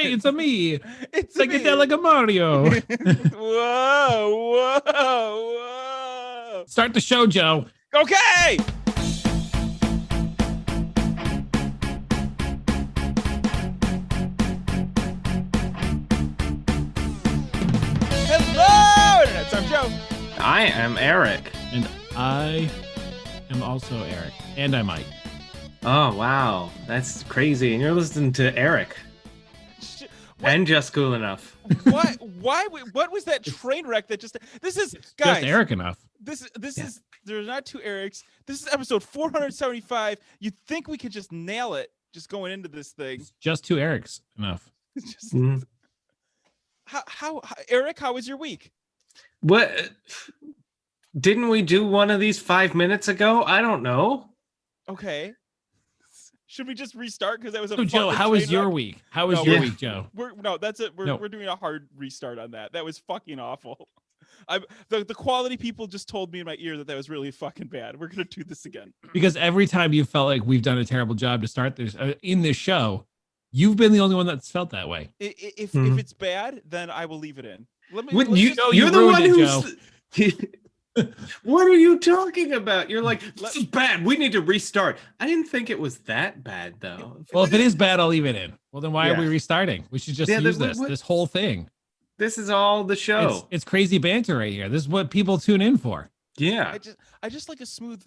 Hey, it's a me. It's Psychedelic Mario. Whoa. Start the show, Joe. Okay. Hello, Internet. I'm Joe. I am Eric. And I am also Eric. And I'm Mike. Oh, wow. That's crazy. And you're listening to Eric. And Just Cool Enough. What? Why? What was that train wreck that just... This is... Guys. Just Eric enough. This is... There's not two Erics. This is episode 475. You'd think we could just nail it just going into this thing. It's just two Erics enough. Just, how Eric, how was your week? What? Didn't we do one of these 5 minutes ago? I don't know. Okay. Should we just restart? Because that was a So, Joe, how was your week? How was your week, Joe? That's it. We're doing a hard restart on that. That was fucking awful. The quality people just told me in my ear that was really fucking bad. We're gonna do this again. Because every time you felt like we've done a terrible job to start this in this show, you've been the only one that's felt that way. If it's bad, then I will leave it in. You're the one who's... What are you talking about? You're like, this is bad. We need to restart. I didn't think it was that bad, though. Well, if it is bad, I'll leave it in. Well, then why are we restarting? We should just use this whole thing. This is all the show. It's crazy banter right here. This is what people tune in for. Yeah. I just like a smooth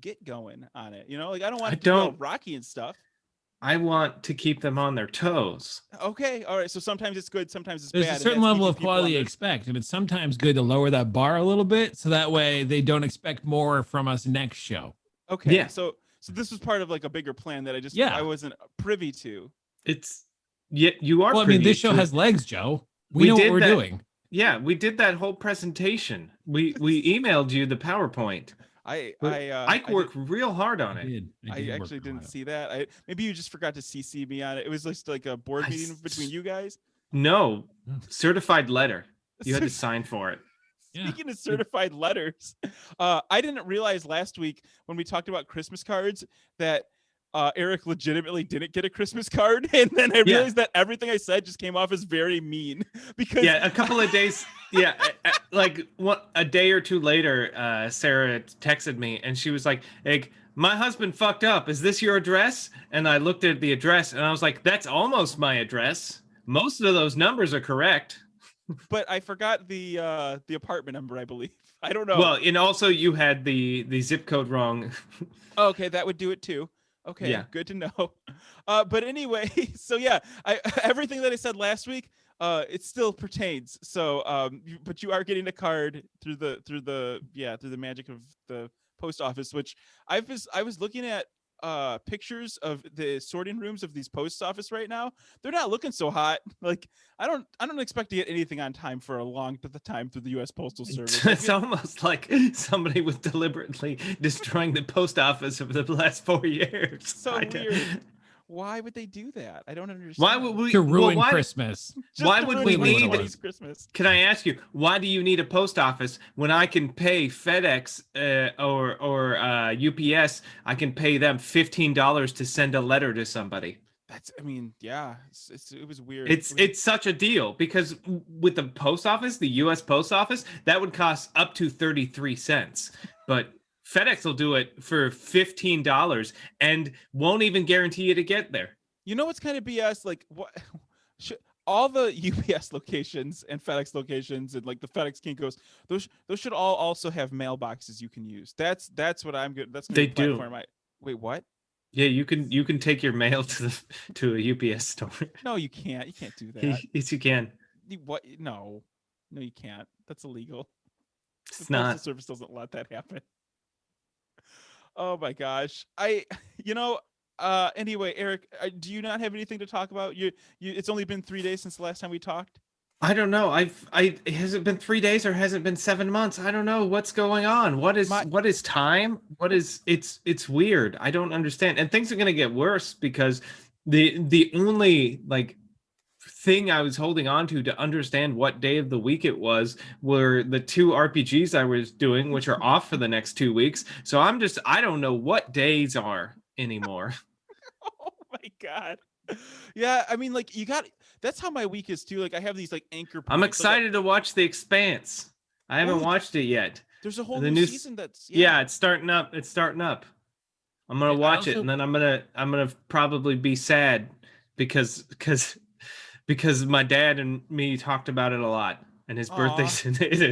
get going on it. You know, like I don't want it to go rocky and stuff. I want to keep them on their toes. Okay, all right. So sometimes it's good, sometimes it's bad. There's a certain level of quality you expect, and it's sometimes good to lower that bar a little bit, so that way they don't expect more from us next show. Okay, yeah. So this was part of like a bigger plan that I wasn't privy to. You are. Well, I mean, this show has legs, Joe. We know what we're doing. Yeah, we did that whole presentation. We emailed you the PowerPoint. I worked real hard on it. I actually didn't see that. Maybe you just forgot to CC me on it. It was just like a board meeting between you guys. No, certified letter. You had to sign for it. Speaking of certified letters, I didn't realize last week when we talked about Christmas cards that Eric legitimately didn't get a Christmas card, and then I realized that everything I said just came off as very mean. Because a couple of days, like a day or two later, Sarah texted me, and she was like, "Hey, my husband fucked up. Is this your address?" And I looked at the address, and I was like, "That's almost my address. Most of those numbers are correct." But I forgot the apartment number, I believe. I don't know. Well, and also you had the zip code wrong. Okay, that would do it too. Okay, good to know. But anyway, so everything that I said last week, it still pertains. So, but you are getting a card through the magic of the post office, which I was looking at pictures of the sorting rooms of these post office right now. They're not looking so hot. Like I don't expect to get anything on time for a long time through the U.S. Postal Service. It's almost like somebody was deliberately destroying the post office over the last 4 years. So weird. Why would they do that? I don't understand. Why would we to ruin Christmas? Why would we need Christmas? Can I ask you, why do you need a post office when I can pay FedEx or UPS? I can pay them $15 to send a letter to somebody. It was weird. It's such a deal because with the post office, the U.S. Post Office, that would cost up to 33 cents, but FedEx will do it for $15 and won't even guarantee you to get there. You know what's kind of BS? Like what? All the UPS locations and FedEx locations and like the FedEx Kinkos, those should all also have mailboxes you can use. That's what I'm good. That's they do. Wait, what? Yeah, you can take your mail to a UPS store. No, you can't. You can't do that. Yes, you can. What? No, you can't. That's illegal. It's the not. Postal Service doesn't let that happen. Oh my gosh. Anyway, Eric, do you not have anything to talk about? It's only been 3 days since the last time we talked. I don't know. Has it been 3 days or has it been 7 months? I don't know what's going on. What is time? It's weird. I don't understand. And things are going to get worse because the only thing I was holding on to understand what day of the week it was were the 2 RPGs I was doing, which are off for the next 2 weeks. So I don't know what days are anymore. Oh my God. Yeah, I mean, like that's how my week is too. Like I have these like anchor points. I'm excited to watch The Expanse. I haven't watched it yet. There's a whole new season that's it's starting up. It's starting up. I'm gonna watch it, and then I'm gonna probably be sad because my dad and me talked about it a lot, and his birthday's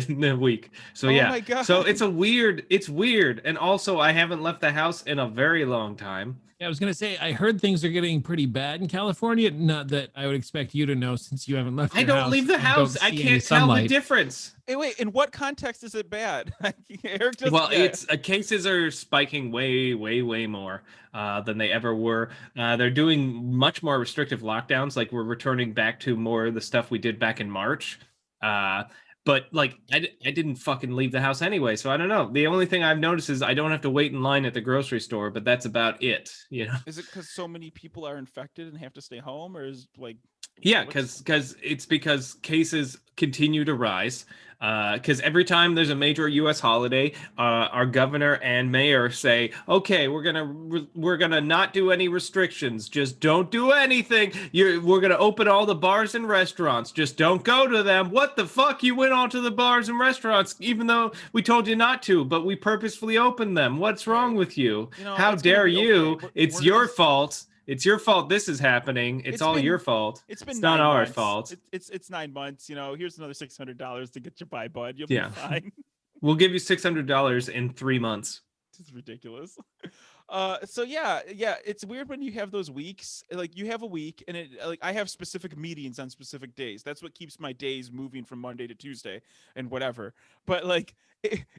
in a week. So my God. So it's weird, and also I haven't left the house in a very long time. Yeah, I was gonna say I heard things are getting pretty bad in California. Not that I would expect you to know since you haven't left. I don't leave the house. I can't tell the difference. Hey, wait, in what context is it bad? Eric it's cases are spiking way more than they ever were. They're doing much more restrictive lockdowns. Like we're returning back to more of the stuff we did back in March. But like I didn't fucking leave the house anyway, so I don't know. The only thing I've noticed is I don't have to wait in line at the grocery store, but that's about it. You know? Is it because so many people are infected and have to stay home, or is like? Yeah, because cases continue to rise. Because every time there's a major U.S. holiday, our governor and mayor say, "Okay, we're gonna not do any restrictions. Just don't do anything. We're gonna open all the bars and restaurants. Just don't go to them." What the fuck? You went onto the bars and restaurants even though we told you not to, but we purposefully opened them. What's wrong with you? How dare you? Okay. It's your fault. It's your fault this is happening. It's all your fault. It's not our fault. It's 9 months. Here's another $600 to get you by, bud. You'll be fine. We'll give you $600 in 3 months. This is ridiculous. So yeah, it's weird when you have those weeks. Like you have a week, and I have specific meetings on specific days. That's what keeps my days moving from Monday to Tuesday and whatever. But like,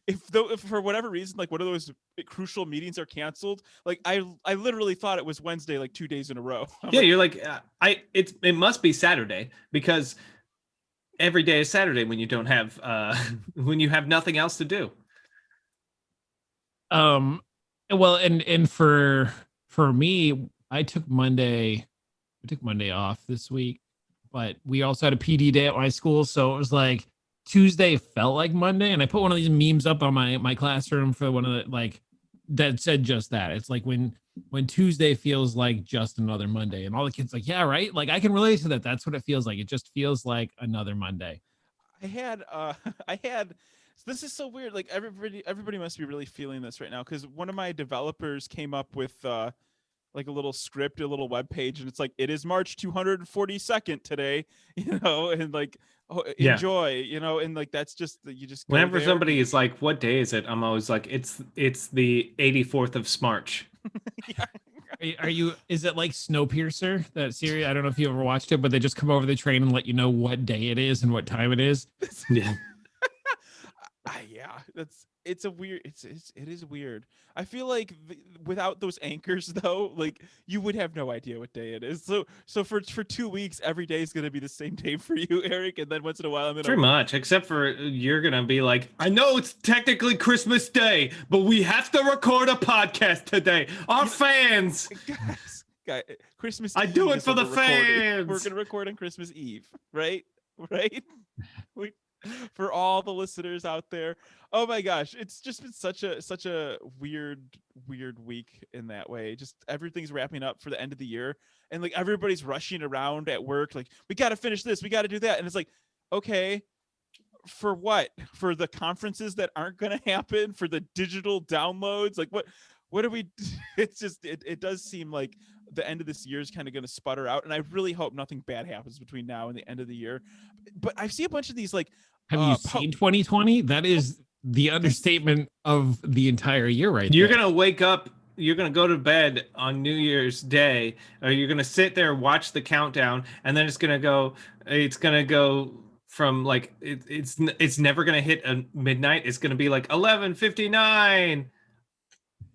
if for whatever reason, like one of those crucial meetings are canceled, like I literally thought it was Wednesday, like 2 days in a row. You're like, it must be Saturday because every day is Saturday when you don't have when you have nothing else to do. Well, and for me, I took Monday off this week, but we also had a PD day at my school, so it was like Tuesday felt like Monday, and I put one of these memes up on my classroom for one of the like that said just that. It's like when Tuesday feels like just another Monday, and all the kids like, yeah, right. Like I can relate to that. That's what it feels like. It just feels like another Monday. I had. This is so weird. Like everybody must be really feeling this right now because one of my developers came up with like a little script, a little web page, and it's like it is March 242nd today, and like enjoy, and like that's just you just whenever somebody is like, "What day is it?" I'm always like, "It's the 84th of Smarch." Are you? Is it like Snowpiercer, that series? I don't know if you ever watched it, but they just come over the train and let you know what day it is and what time it is. Yeah. Yeah, it is weird. I feel like without those anchors though, like you would have no idea what day it is. So for 2 weeks, every day is going to be the same day for you, Eric, and then once in a while I'm pretty much, except for you're going to be like, I know it's technically Christmas Day, but we have to record a podcast today. Our fans. Guys, Christmas. I do it for the fans. We're going to record on Christmas Eve, right? For all the listeners out there. Oh my gosh, it's just been such a weird week in that way. Just everything's wrapping up for the end of the year, and like everybody's rushing around at work like, we got to finish this, we got to do that, and it's like, okay, for what? For the conferences that aren't going to happen, for the digital downloads, like what do we it's just it does seem like the end of this year is kind of going to sputter out, and I really hope nothing bad happens between now and the end of the year. But I see a bunch of these like, have you seen 2020? That is the understatement of the entire year, right? You're going to wake up, you're going to go to bed on New Year's Day, or you're going to sit there, watch the countdown, and then it's going to go from like, it's never going to hit a midnight. It's going to be like 11:59,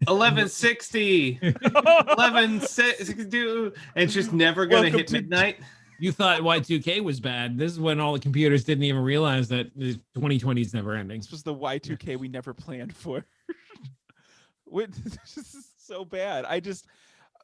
11:60, 11:62, and it's just never going to hit midnight. You thought Y2K was bad. This is when all the computers didn't even realize that 2020 is never ending. This was the Y2K we never planned for. This is so bad.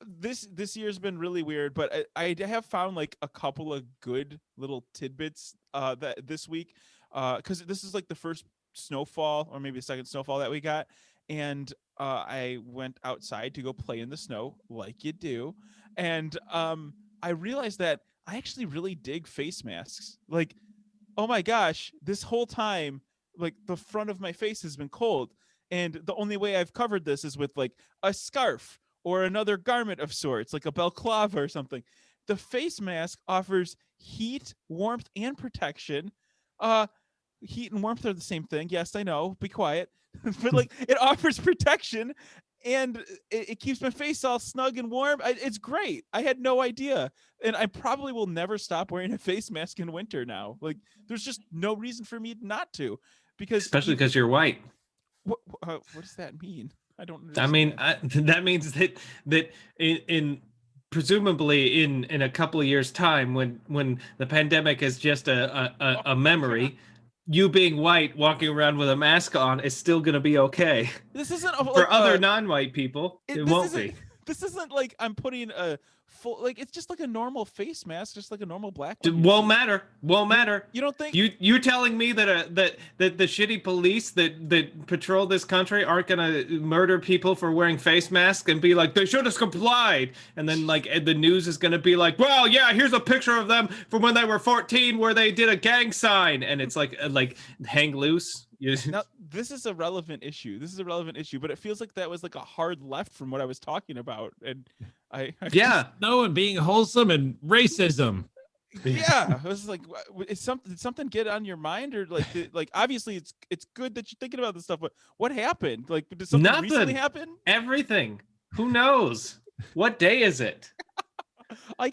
This year's been really weird, but I have found like a couple of good little tidbits that this week, because this is like the first snowfall, or maybe the second snowfall that we got, and I went outside to go play in the snow like you do, and I realized that I actually really dig face masks. Like, oh my gosh, this whole time, like the front of my face has been cold. And the only way I've covered this is with like a scarf or another garment of sorts, like a balaclava or something. The face mask offers heat, warmth, and protection. Uh, Heat and warmth are the same thing. Yes, I know. Be quiet. But like it offers protection and it keeps my face all snug and warm. It's great. I had no idea. And I probably will never stop wearing a face mask in winter now. Like there's just no reason for me not to, because especially because you're white. What does that mean? I don't understand. I mean, that means that in presumably in a couple of years time, when the pandemic is just a memory, you being white walking around with a mask on is still going to be okay. This isn't for other non-white people. It won't be. This isn't like I'm putting a full, like it's just like a normal face mask, just like a normal black one. Won't matter. You don't think you're telling me that that the shitty police that patrol this country aren't gonna murder people for wearing face masks and be like, they should have complied, and then like the news is gonna be like, well, yeah, here's a picture of them from when they were 14 where they did a gang sign, and it's like hang loose. Now, this is a relevant issue. But it feels like that was like a hard left from what I was talking about. And I no, and being wholesome and racism. Yeah, I was like, did something get on your mind, or like obviously it's good that you're thinking about this stuff, but what happened? Like, did something recently happen? Everything. Who knows? What day is it?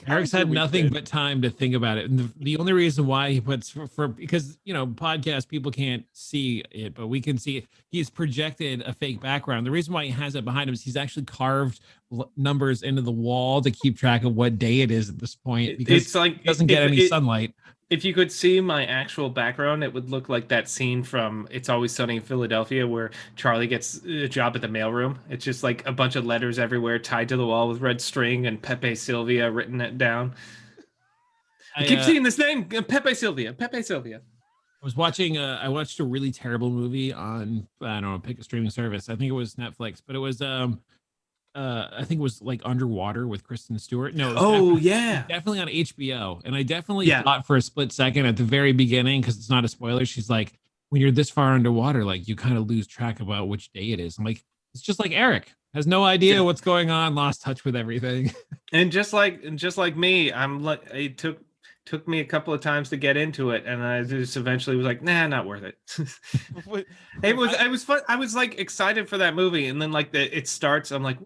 Eric's had nothing but time to think about it, and the only reason why he puts for because podcast people can't see it, but we can see it. He's projected a fake background. The reason why he has it behind him is he's actually carved numbers into the wall to keep track of what day it is at this point, because it's like it doesn't get any sunlight. If you could see my actual background, it would look like that scene from It's Always Sunny in Philadelphia where Charlie gets a job at the mailroom. It's just like a bunch of letters everywhere tied to the wall with red string and Pepe Sylvia written it down. I keep seeing this name, Pepe Sylvia. I was watching, I watched a really terrible movie on, I don't know, pick a streaming service. I think it was Netflix, but it was, I think it was like Underwater with Kristen Stewart. No, definitely on HBO. And I definitely thought for a split second at the very beginning, because it's not a spoiler, she's like, when you're this far underwater, like you kind of lose track about which day it is. I'm like, it's just like Eric has no idea what's going on, lost touch with everything. And just like me, I'm like, it took me a couple of times to get into it, and I just eventually was like, nah, not worth it. It was fun. I was like excited for that movie, and then like it starts, I'm like,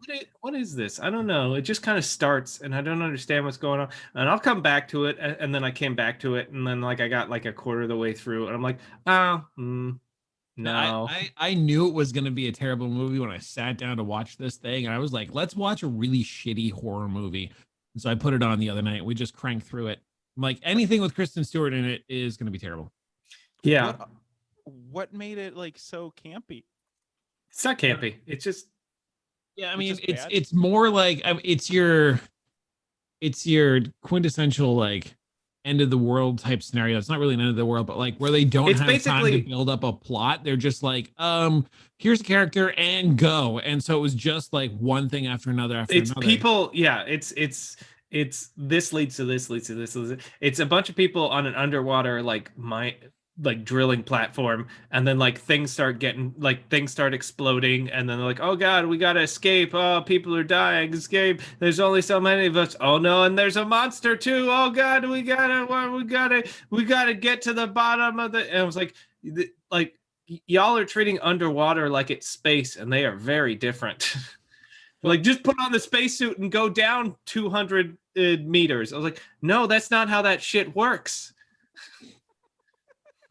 what is this? I don't know. It just kind of starts, and I don't understand what's going on. And I'll come back to it, and then I came back to it, and then like I got like a quarter of the way through, and I'm like, no. I knew it was going to be a terrible movie when I sat down to watch this thing, and I was like, let's watch a really shitty horror movie. And so I put it on the other night. We just cranked through it. Like anything with Kristen Stewart in it is going to be terrible. Yeah. What made it like so campy? It's not campy. It's just. Yeah, I mean, it's more like it's your quintessential like end of the world type scenario. It's not really an end of the world, but like where they don't have time to build up a plot. They're just like, here's a character and go. And so it was just like one thing after another after another. People. Yeah, it's this leads to this leads to this. It's a bunch of people on an underwater like drilling platform, and then like things start exploding, and then they're like, oh god, we gotta escape. Oh, people are dying. Escape. There's only so many of us. Oh no, and there's a monster too. Oh god, we gotta get to the bottom of the. And I was like y'all are treating underwater like it's space, and they are very different. Like, just put on the spacesuit and go down 200 meters. I was like, no, that's not how that shit works.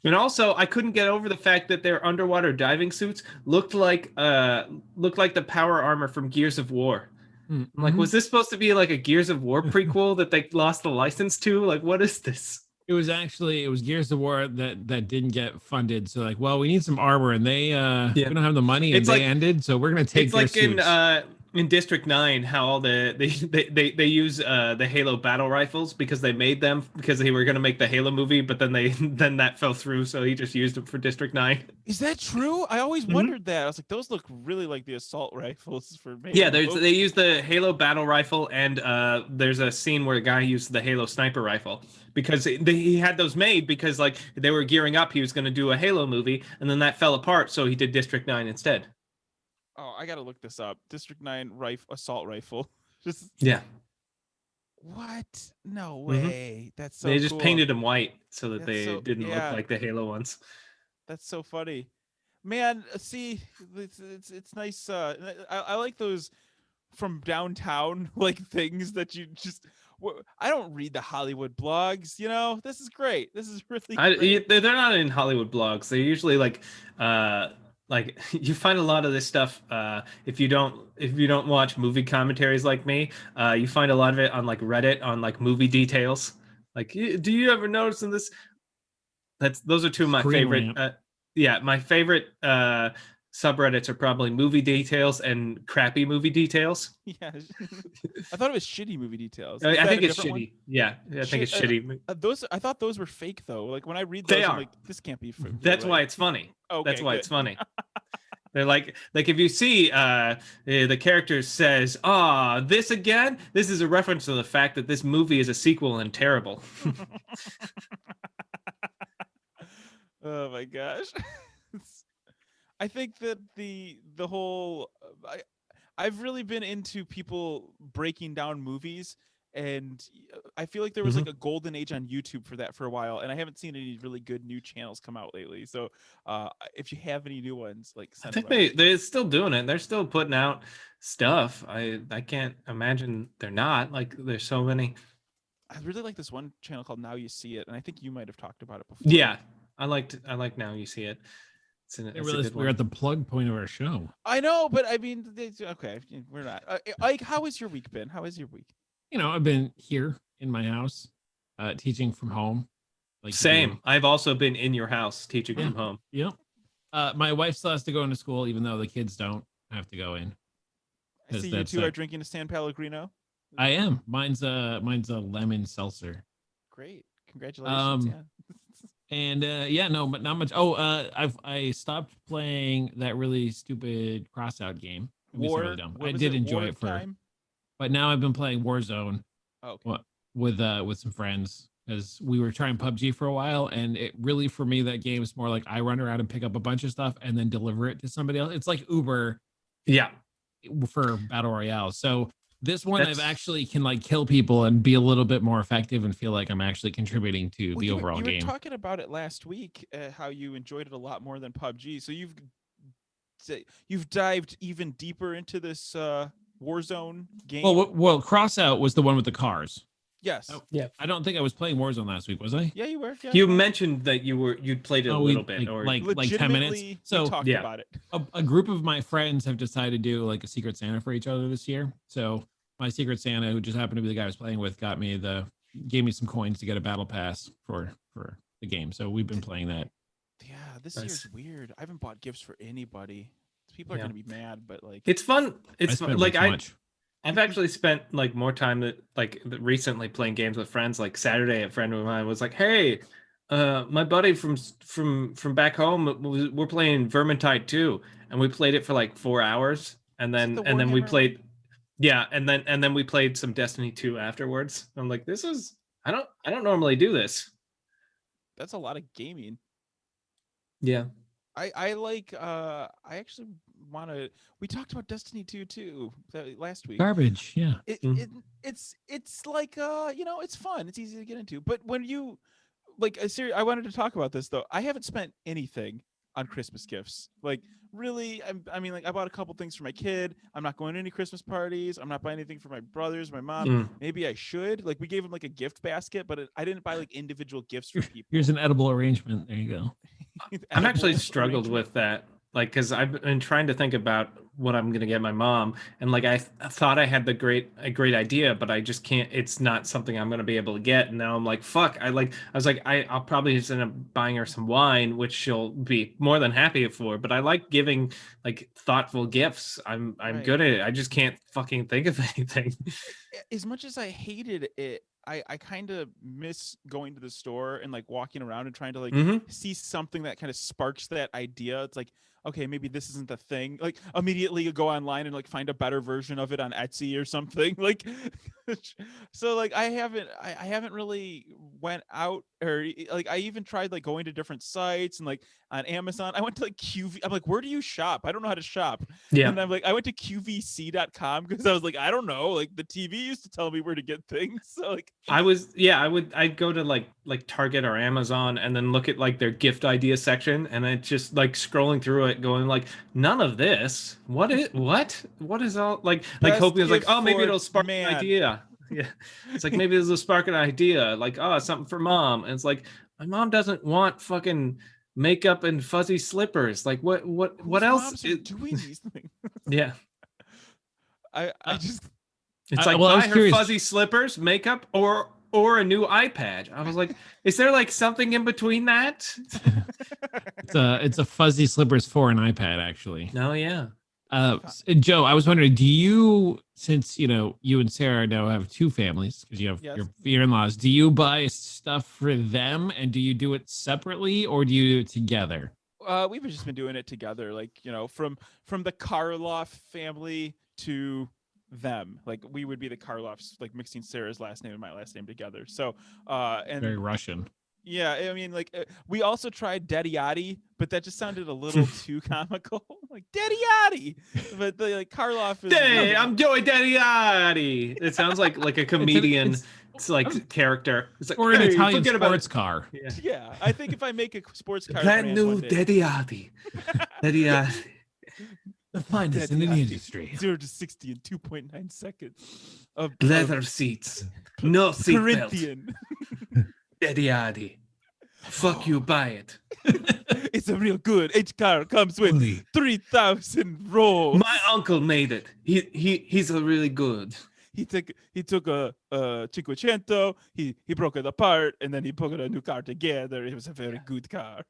And also, I couldn't get over the fact that their underwater diving suits looked like the power armor from Gears of War. Mm-hmm. Like, was this supposed to be like a Gears of War prequel that they lost the license to? Like, what is this? It was Gears of War that didn't get funded. So like, well, we need some armor, and they we don't have the money, and they ended. So we're gonna take their suits. in District 9 how all they use the Halo battle rifles because they made them because they were going to make the Halo movie, but then then that fell through, so he just used them for District 9. Is that true? I always wondered that. I was like, those look really like the assault rifles for me. Yeah, they use the Halo battle rifle, and there's a scene where a guy used the Halo sniper rifle because he had those made because like they were gearing up. He was going to do a Halo movie, and then that fell apart, so he did District 9 instead. Oh, I gotta look this up. District 9 assault rifle. Just Yeah. What? No way. That's so They just cool. painted them white so that That's they didn't look like the Halo ones. That's so funny. Man, see, it's nice. I like those from downtown, like things that you just. I don't read the Hollywood blogs. You know, this is great. This is really great. They're not in Hollywood blogs. They're usually like you find a lot of this stuff if you don't watch movie commentaries like me. You find a lot of it on like Reddit on like movie details. Like, do you ever notice in this? Those are two of my favorite. My favorite subreddits are probably movie details and crappy movie details. Yeah, I thought it was shitty movie details. I think it's shitty. One? Yeah, I think it's shitty. I thought those were fake though. Like when I read those, I'm like, this can't be. That's why it's funny. Okay, that's why it's funny. They're like if you see the character says, this again? This is a reference to the fact that this movie is a sequel and terrible. Oh my gosh. I think that the whole I've really been into people breaking down movies, and I feel like there was like a golden age on YouTube for that for a while, and I haven't seen any really good new channels come out lately. So if you have any new ones, like I think they're still doing it. They're still putting out stuff. I can't imagine they're not. Like there's so many. I really like this one channel called Now You See It, and I think you might have talked about it before. Yeah, I like Now You See It. We're at the plug point of our show. I know, but I mean, okay, we're not. Ike, how has your week been? How has your week? You know, I've been here in my house, teaching from home. Like same. I've also been in your house teaching from home. Yep. My wife still has to go into school, even though the kids don't have to go in. I see you two are drinking a San Pellegrino. I am. Mine's a lemon seltzer. Great. Congratulations. And but not much. I stopped playing that really stupid crossout game. Really dumb. I did enjoy it but now I've been playing Warzone. Okay. With some friends because we were trying PUBG for a while, and it really for me that game is more like I run around and pick up a bunch of stuff and then deliver it to somebody else. It's like Uber. Yeah. For battle royale. So this one I've actually can like kill people and be a little bit more effective and feel like I'm actually contributing to the overall game. You were talking about it last week, how you enjoyed it a lot more than PUBG. So you've dived even deeper into this Warzone game. Well, Crossout was the one with the cars. Yes. Yeah. I don't think I was playing Warzone last week, was I? Yeah, you were. Yeah, you mentioned that you'd played it a little bit, or like 10 minutes. So talked about it. A group of my friends have decided to do like a Secret Santa for each other this year. So my Secret Santa, who just happened to be the guy I was playing with, gave me some coins to get a battle pass for the game. So we've been playing that. Yeah, this year's weird. I haven't bought gifts for anybody. People are gonna be mad, but like it's fun. It's fun. Like I've actually spent like more time recently playing games with friends. Like Saturday, a friend of mine was like, "Hey, my buddy from back home, we're playing Vermintide 2, and we played it for like 4 hours, and then we played, and then we played some Destiny 2 afterwards. I'm like, this is I don't normally do this. That's a lot of gaming. Yeah. I like I actually want to. We talked about Destiny 2 too last week. Garbage, yeah. It's like it's fun. It's easy to get into. But when you like I wanted to talk about this though. I haven't spent anything on Christmas gifts. Like really, I mean, like I bought a couple things for my kid. I'm not going to any Christmas parties. I'm not buying anything for my brothers, my mom. Maybe I should. Like we gave them like a gift basket, but I didn't buy like individual gifts for people. Here's an edible arrangement. There you go. I've actually struggled with that. like, because I've been trying to think about what I'm gonna get my mom, and like I thought I had a great idea, but I just can't. It's not something I'm gonna be able to get, and now I'm like, fuck. I was like, I'll probably just end up buying her some wine, which she'll be more than happy for. But I like giving like thoughtful gifts. I'm Right. good at it. I just can't fucking think of anything. As much as I hated it, I kind of miss going to the store and like walking around and trying to like Hmm. see something that kind of sparks that idea. It's like, okay, maybe this isn't the thing. Like immediately you go online and like find a better version of it on Etsy or something. Like so like I haven't really went out or like I even tried like going to different sites and like on Amazon. I went to like QV. I'm like, where do you shop? I don't know how to shop. Yeah. And I'm like, I went to QVC.com because I was like, I don't know. Like the TV used to tell me where to get things. So like I'd go to like Target or Amazon and then look at like their gift idea section, and it's just like scrolling through it going like, none of this. What is all like best hoping it's like, gift oh, maybe for it'll spark an man. idea. Yeah. It's like maybe this will spark an idea, like, oh, something for mom. And it's like, my mom doesn't want fucking makeup and fuzzy slippers. Like what Whose else moms are doing these things? yeah. I Uh, just It's like, well, I was buy her curious. fuzzy slippers, makeup, or a new iPad. I was like, is there like something in between that? It's a fuzzy slippers for an iPad, actually. No, yeah. Joe, I was wondering, do you, since you and Sarah now have two families because you have Yes. your in-laws, do you buy stuff for them and do you do it separately or do you do it together? we've just been doing it together, like from the Karloff family to them. Like we would be the Karloffs, like mixing Sarah's last name and my last name together. So and Very Russian. yeah, I mean, like we also tried Dettioti, but that just sounded a little too comical, like Dettioti. But the like Karloff is. Hey, I'm Joey Dettioti. It sounds like a comedian. It's like character. It's like, Or an hey, Italian forget about sports it. car. Yeah. Yeah, I think if I make a sports car Brand brand new one day, Dettioti. Dettioti. The finest in the Dettioti, industry. 0 to 60 in 2.9 seconds. Of Leather seats. No seat belt. Corinthian. Dettioti. Fuck you, buy it. It's a real good. Each car comes with Only 3,000 rolls. My uncle made it. He's a really good. He took a Cinquecento. He broke it apart and then he put a new car together. It was a very good car.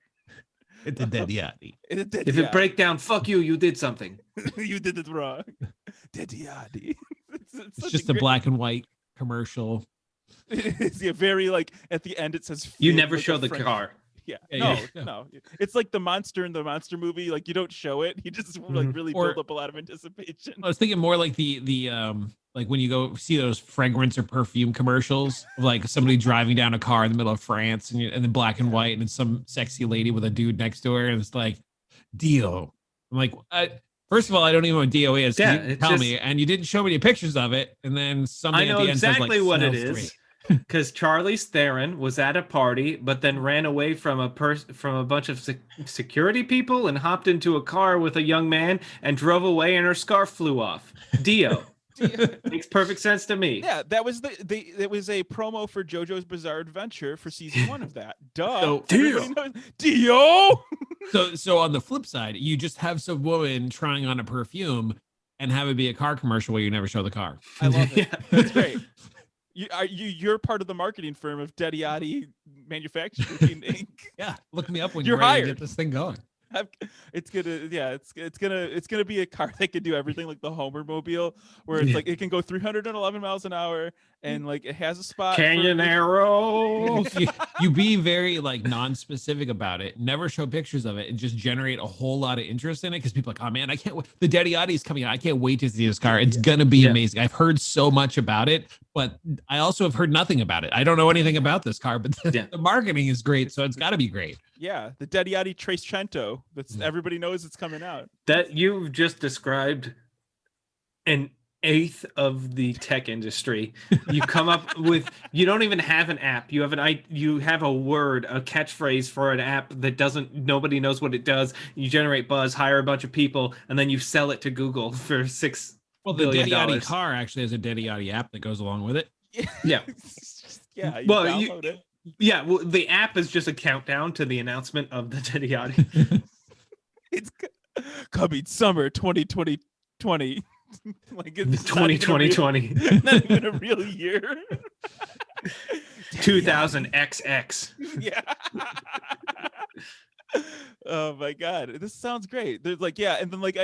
It's a Dettioti. If it break down, fuck you. You did something. You did it wrong. Dettioti. It's just a black and white commercial. It's very like at the end it says. You never like show the car. Yeah. Yeah, No. It's like the monster in the monster movie. Like you don't show it. You just like really build up a lot of anticipation. I was thinking more like the like when you go see those fragrance or perfume commercials of like somebody driving down a car in the middle of France and then black and white and it's some sexy lady with a dude next to her and it's like Dio. I'm like, first of all, I don't even know what Dio is. Yeah, You didn't tell just, me, and you didn't show me any pictures of it. And then something I know at the end exactly says, like, what it smells is. great. Because Charlize Theron was at a party, but then ran away from a bunch of security people and hopped into a car with a young man and drove away, and her scarf flew off. Dio. Makes perfect sense to me. Yeah, that was it was a promo for JoJo's Bizarre Adventure for season 1 of that. Duh. So, Everybody knows Dio. So on the flip side, you just have some woman trying on a perfume and have it be a car commercial where you never show the car. I love it. Yeah. That's great. You're part of the marketing firm of Dettioti Manufacturing Inc. Yeah, look me up when You're you're ready to hired. get this thing going. It's gonna be a car that can do everything like the Homer Mobile, where it's like it can go 311 miles an hour and like it has a spot. Canyon Arrow. You be very like non-specific about it. Never show pictures of it and just generate a whole lot of interest in it because people are like, oh man, I can't wait. The Dettioti is coming out. I can't wait to see this car. It's gonna be amazing. I've heard so much about it, but I also have heard nothing about it. I don't know anything about this car, but the marketing is great, so it's got to be great. Yeah, the Dettioti Trecento. That's everybody knows it's coming out. That you've just described an eighth of the tech industry. You come up with, you don't even have an app. You have a word, a catchphrase for an app that nobody knows what it does. You generate buzz, hire a bunch of people, and then you sell it to Google for $6 billion. The Dettioti car actually has a Dettioti app that goes along with it. Yeah. Yeah. You Well, download it. Yeah, well, the app is just a countdown to the announcement of the Dettioti. Coming summer 2020. Like it's 2020. Not even a real year. 2000 XX. Yeah. Oh my god, this sounds great. There's like, yeah, and then like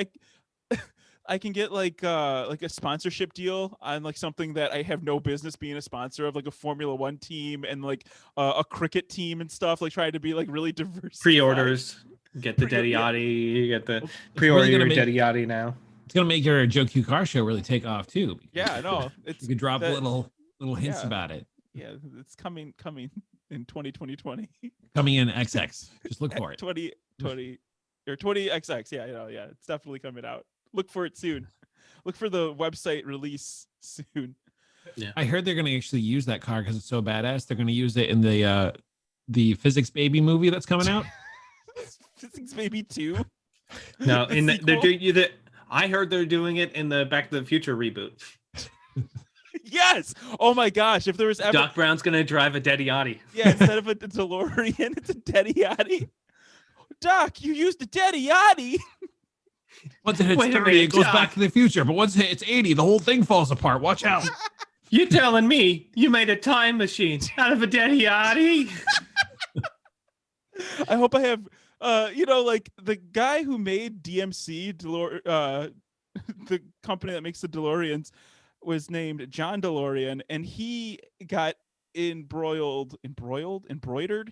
I can get like a sponsorship deal on like something that I have no business being a sponsor of, like a Formula One team and like a cricket team and stuff, like trying to be like really diverse. Pre-orders. Get the Dettioti. You get the pre-order your Dettioti now. It's gonna make your Joe Q Car Show really take off too. Yeah, no, it's you could drop little hints about it. Yeah, it's coming in 2020. Coming in XX. Just look for it. 2020 or 20XX. Yeah, it's definitely coming out. Look for it soon. Look for the website release soon. Yeah. I heard they're going to actually use that car because it's so badass. They're going to use it in the Physics Baby movie that's coming out. Physics Baby 2? No, I heard they're doing it in the Back to the Future reboot. Yes. Oh my gosh! If there was ever Doc Brown's going to drive a Dettioti. Yeah, instead of a DeLorean, it's a Dettioti. Doc, you used a Dettioti. Once it hits 30, it goes back to the future. But once it's 80, the whole thing falls apart. Watch out. You telling me you made a time machine out of a Dettioti? I hope I have, like the guy who made DMC, the company that makes the DeLoreans, was named John DeLorean, and he got embroidered.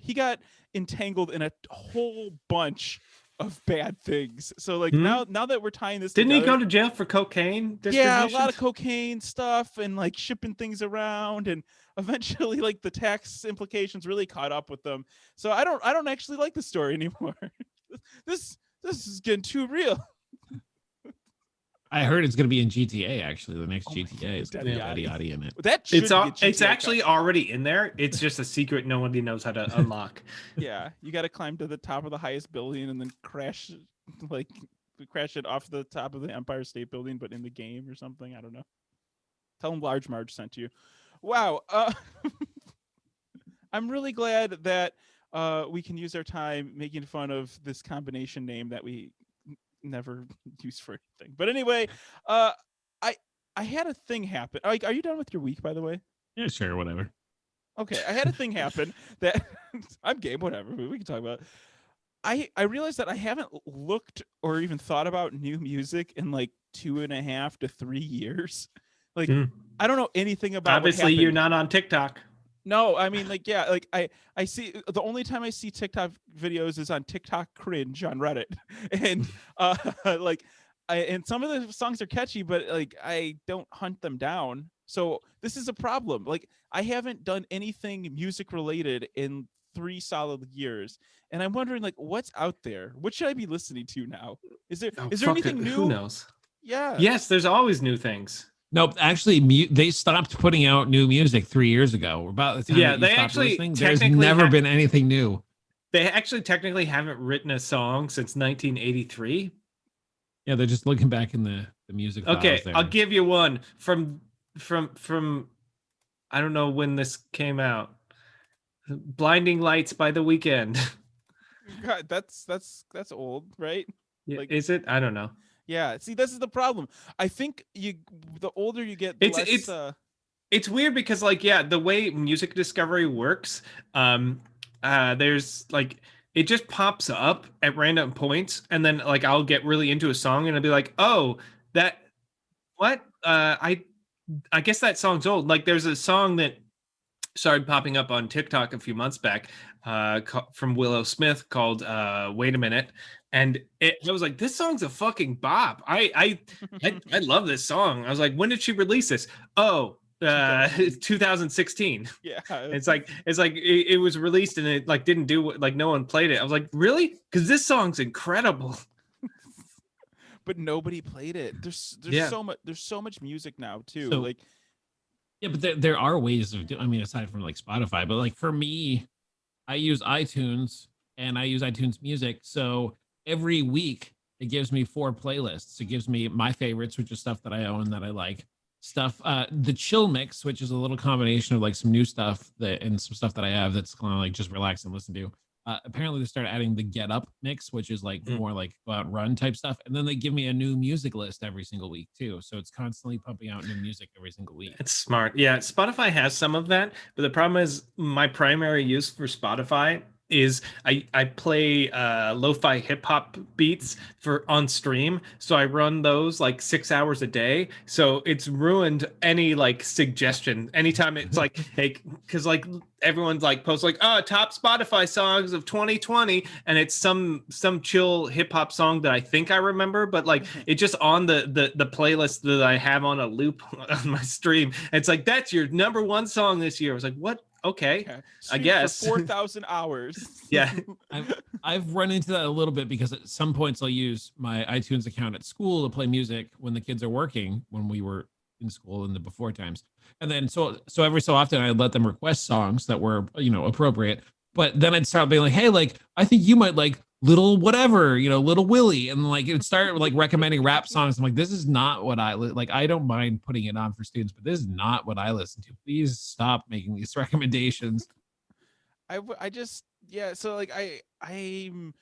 He got entangled in a whole bunch of bad things. So like now that we're tying this Didn't together, he go to jail for cocaine distribution? Yeah, a lot of cocaine stuff and like shipping things around, and eventually like the tax implications really caught up with them. So I don't actually like the story anymore. This is getting too real. I heard it's going to be in GTA. Actually, the next GTA is Dettioti in it. It's actually already in there. It's just a secret nobody knows how to unlock. Yeah, you got to climb to the top of the highest building and then crash it off the top of the Empire State Building, but in the game or something. I don't know. Tell them Large Marge sent you. Wow. I'm really glad that we can use our time making fun of this combination name that we never use for anything. But anyway, I had a thing happen. Are you done with your week, by the way? Yeah, sure, whatever. Okay, I had a thing happen that I'm game, whatever. We can talk about it. I realized that I haven't looked or even thought about new music in like 2.5 to 3 years. Like I don't know anything about. Obviously, you're not on TikTok. No, I mean, like, yeah, like I see the only time I see TikTok videos is on TikTok cringe on Reddit, and and some of the songs are catchy, but like I don't hunt them down. So this is a problem. Like I haven't done anything music related in 3 solid years, and I'm wondering like what's out there. What should I be listening to now? Is there anything new? Who knows? Yeah. Yes, there's always new things. Nope, actually, they stopped putting out new music 3 years ago. About the time they actually there's never been anything new. They actually technically haven't written a song since 1983. Yeah, they're just looking back in the music. Okay, I'll give you one from I don't know when this came out. Blinding Lights by The Weeknd. God, that's old, right? Yeah, like, is it? I don't know. Yeah, see, this is the problem. I think the older you get, the less. It's weird because, like, yeah, the way music discovery works, there's like it just pops up at random points, and then like I'll get really into a song, and I'll be like, oh, I guess that song's old. Like, there's a song that started popping up on TikTok a few months back, from Willow Smith called "Wait a Minute." And I was like, this song's a fucking bop. I love this song. I was like, when did she release this? Oh, 2016. Yeah. It's like it was released and it like didn't do like no one played it. I was like, really? Because this song's incredible. But nobody played it. There's so much music now too. So, yeah, but there are ways of doing. I mean, aside from like Spotify, but like for me, I use iTunes and I use iTunes Music. So every week it gives me 4 playlists. It gives me my favorites, which is stuff that I own that I like. Stuff, the chill mix, which is a little combination of like some new stuff and some stuff that I have that's kind of like just relax and listen to. apparently they started adding the Get Up mix, which is like Mm. more like go out and run type stuff. And then they give me a new music list every single week too. So it's constantly pumping out new music every single week. It's smart. Yeah, Spotify has some of that, but the problem is my primary use for Spotify is I play lo-fi hip hop beats for on stream. So I run those like 6 hours a day. So it's ruined any like suggestion. Anytime it's like, hey, because like everyone's like posts like, oh, top Spotify songs of 2020, and it's some chill hip hop song that I think I remember, but like it's just on the playlist that I have on a loop on my stream. It's like, that's your number one song this year. I was like, what? Okay, Yeah. I guess. For 4,000 hours. Yeah. I've run into that a little bit because at some points I'll use my iTunes account at school to play music when the kids are working, when we were in school in the before times. And then so every so often I'd let them request songs that were, appropriate. But then I'd start being like, hey, like, I think you might like Little whatever, Little Willie. And like it would start like recommending rap songs. I'm like, this is not what like. I don't mind putting it on for students, but this is not what I listen to. Please stop making these recommendations. I just, yeah. So like I'm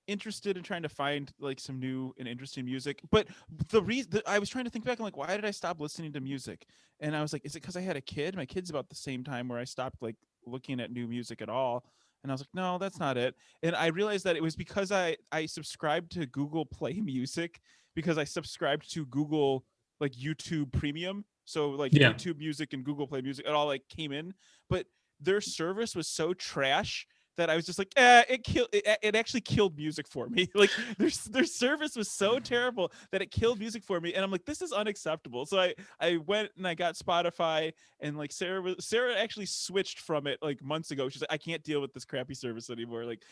interested in trying to find like some new and interesting music, but the reason I was trying to think back, I'm like, why did I stop listening to music? And I was like, is it because I had a kid? My kid's about the same time where I stopped like looking at new music at all. And I was like, no, that's not it. And I realized that it was because I subscribed to Google Play Music, because I subscribed to Google like YouTube Premium. So like YouTube Music and Google Play Music, it all like came in, but their service was so trash that I was just like, it actually killed music for me. Like their service was so terrible that it killed music for me. And I'm like, this is unacceptable. So I went and I got Spotify, and like Sarah actually switched from it like months ago. She's like, I can't deal with this crappy service anymore. Like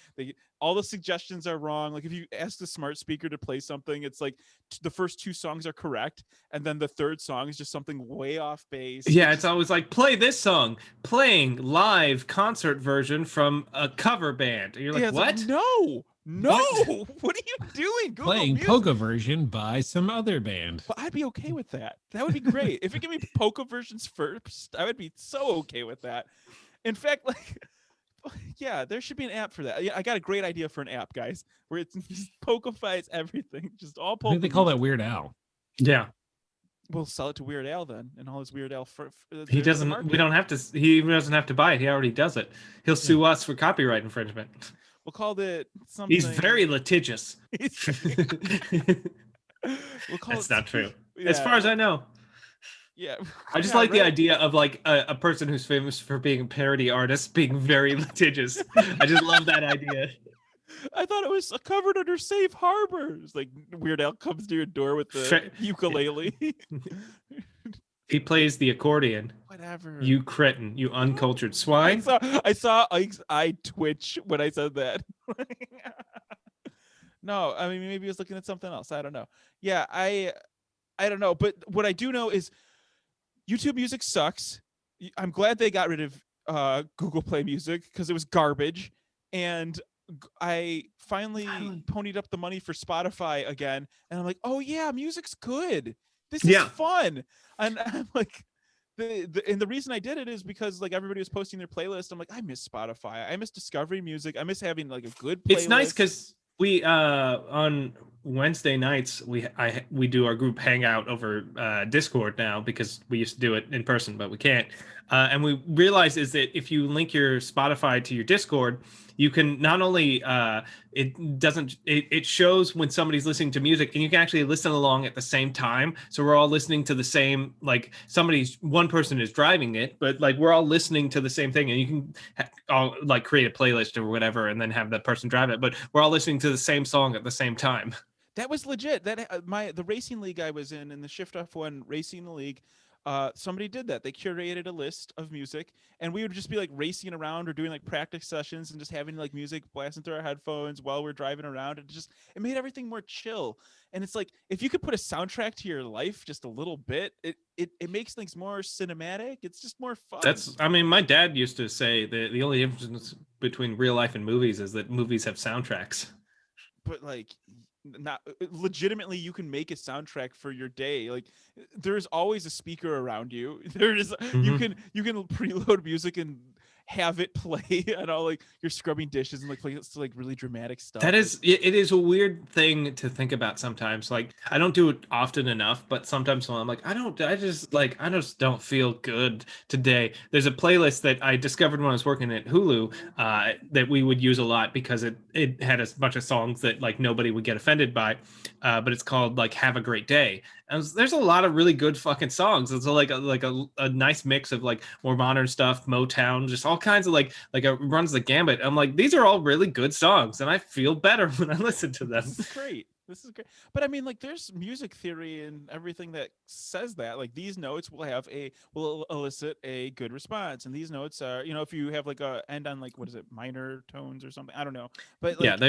all the suggestions are wrong. Like if you ask the smart speaker to play something, it's like the first two songs are correct, and then the third song is just something way off base. Yeah, it's always like, play this song, playing live concert version from a cover band. And you're like, what? Like, no, what are you doing? Google Playing Music. polka version by some other band. But I'd be okay with that. That would be great. If it gave me polka versions first, I would be so okay with that. In fact, like, yeah, there should be an app for that. Yeah, I got a great idea for an app, guys, where it's just polka-fies everything, just all polka. I think they call that Weird Al. Yeah. We'll sell it to Weird Al then, and all his Weird Al. He doesn't. We don't have to. He doesn't have to buy it. He already does it. He'll sue us for copyright infringement. We'll call it something. He's very litigious. We'll call That's it, not true, yeah. as far as I know. Yeah, I just like the idea of like a person who's famous for being a parody artist being very litigious. I just love that idea. I thought it was covered under safe harbors. Like Weird Al comes to your door with the ukulele. He plays the accordion. Whatever. You cretin, you uncultured swine. I saw Ike's eye twitch when I said that. No, I mean, maybe he was looking at something else. I don't know. Yeah, I don't know. But what I do know is YouTube Music sucks. I'm glad they got rid of Google Play Music because it was garbage. And I finally ponied up the money for Spotify again. And I'm like, oh yeah, music's good. This is fun. And I'm like, the reason I did it is because like everybody was posting their playlist. I'm like, I miss Spotify. I miss discovering music. I miss having like a good playlist. It's nice because we on Wednesday nights we do our group hangout over Discord now, because we used to do it in person but we can't. And we realized is that if you link your Spotify to your Discord, you can not only it shows when somebody's listening to music, and you can actually listen along at the same time. So we're all listening to the same, like one person is driving it, but like we're all listening to the same thing, and you can all like create a playlist or whatever and then have that person drive it, but we're all listening to the same song at the same time. That was legit. That the racing league I was in the Shift F1 racing league, somebody did that. They curated a list of music, and we would just be like racing around or doing like practice sessions and just having like music blasting through our headphones while we're driving around. It made everything more chill. And it's like, if you could put a soundtrack to your life just a little bit, it makes things more cinematic. It's just more fun. I mean, my dad used to say that the only difference between real life and movies is that movies have soundtracks. But like, not legitimately, you can make a soundtrack for your day. Like there's always a speaker around you. There is you can preload music, and have it play and all like you're scrubbing dishes and like play like really dramatic stuff. That is, it is a weird thing to think about sometimes. Like, I don't do it often enough, but sometimes when I'm like, I just don't feel good today. There's a playlist that I discovered when I was working at Hulu that we would use a lot because it had a bunch of songs that like nobody would get offended by, but it's called like Have a Great Day. And there's a lot of really good fucking songs. It's like a nice mix of like more modern stuff, Motown, just all kinds of like it runs the gambit. I'm like, these are all really good songs, and I feel better when I listen to them. This is great. This is great. But I mean, like, there's music theory and everything that says that like these notes will elicit a good response, and these notes are, if you have like a end on like what is it, minor tones or something, I don't know. But like,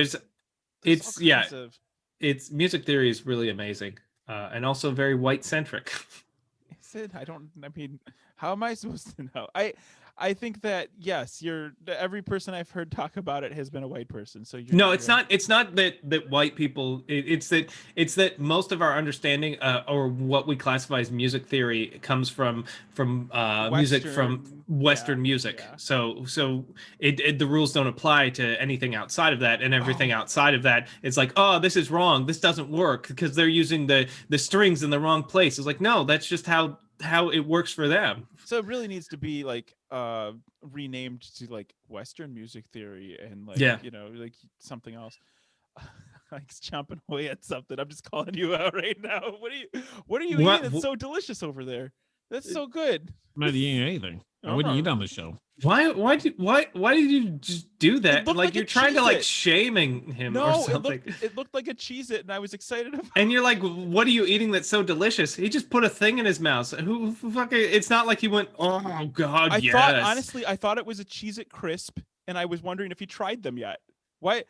it's music theory is really amazing. And also very white centric. Is it? I mean, how am I supposed to know? I think that yes, every person I've heard talk about it has been a white person. So it's not that white people. It's that most of our understanding or what we classify as music theory comes from music from Western music. Yeah. So the rules don't apply to anything outside of that, and everything outside of that is like, oh, this is wrong. This doesn't work because they're using the strings in the wrong place. It's like, no, that's just how it works for them. So it really needs to be like renamed to like Western music theory and like like something else. Like chomping away at something. I'm just calling you out right now. What are you eating? It's so delicious over there. That's so good. I'm not eating anything. I wouldn't eat on the show. Why did you just do that? Like you're trying to like shaming him or something. It looked like a Cheez-It, and I was excited about it. And you're like, what are you eating that's so delicious? He just put a thing in his mouth. Who fucking? It's not like he went, oh god, I thought it was a Cheez-It crisp, and I was wondering if he tried them yet. Why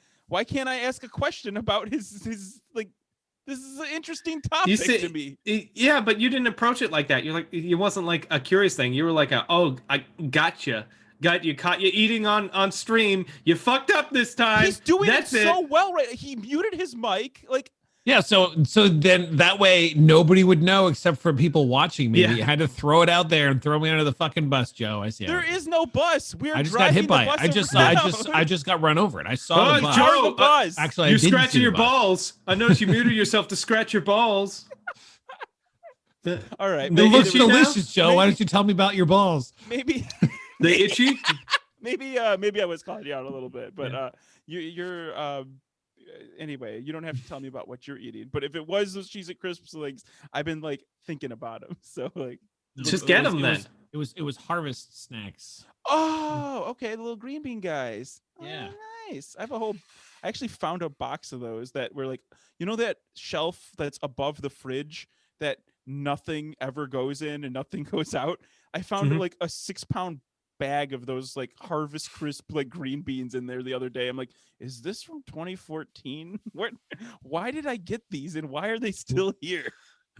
can't I ask a question about his like? This is an interesting topic to me. Yeah, but you didn't approach it like that. You're like, it wasn't like a curious thing. You were like, I gotcha. Caught you eating on stream. You fucked up this time. He's doing it so well, right? He muted his mic. Like, yeah, so then that way nobody would know except for people watching me. You had to throw it out there and throw me under the fucking bus, Joe. I see. There is no bus. I just got hit by it. I just got run over it. I saw the bus. Joe, actually, you're scratching your balls. I noticed you muted yourself to scratch your balls. All right. It looks delicious, Joe. Why don't you tell me about your balls? Maybe they itchy. Maybe I was calling you out a little bit, but you're anyway, you don't have to tell me about what you're eating. But if it was those Cheez-It Crisps, like I've been like thinking about them. So like, just get them then. It was Harvest Snacks. Oh, okay, the little green bean guys. Yeah, nice. I actually found a box of those that were like, that shelf that's above the fridge that nothing ever goes in and nothing goes out. I found like a 6-pound bag of those like Harvest Crisp like green beans in there the other day. I'm like, is this from 2014? Why did I get these and why are they still here?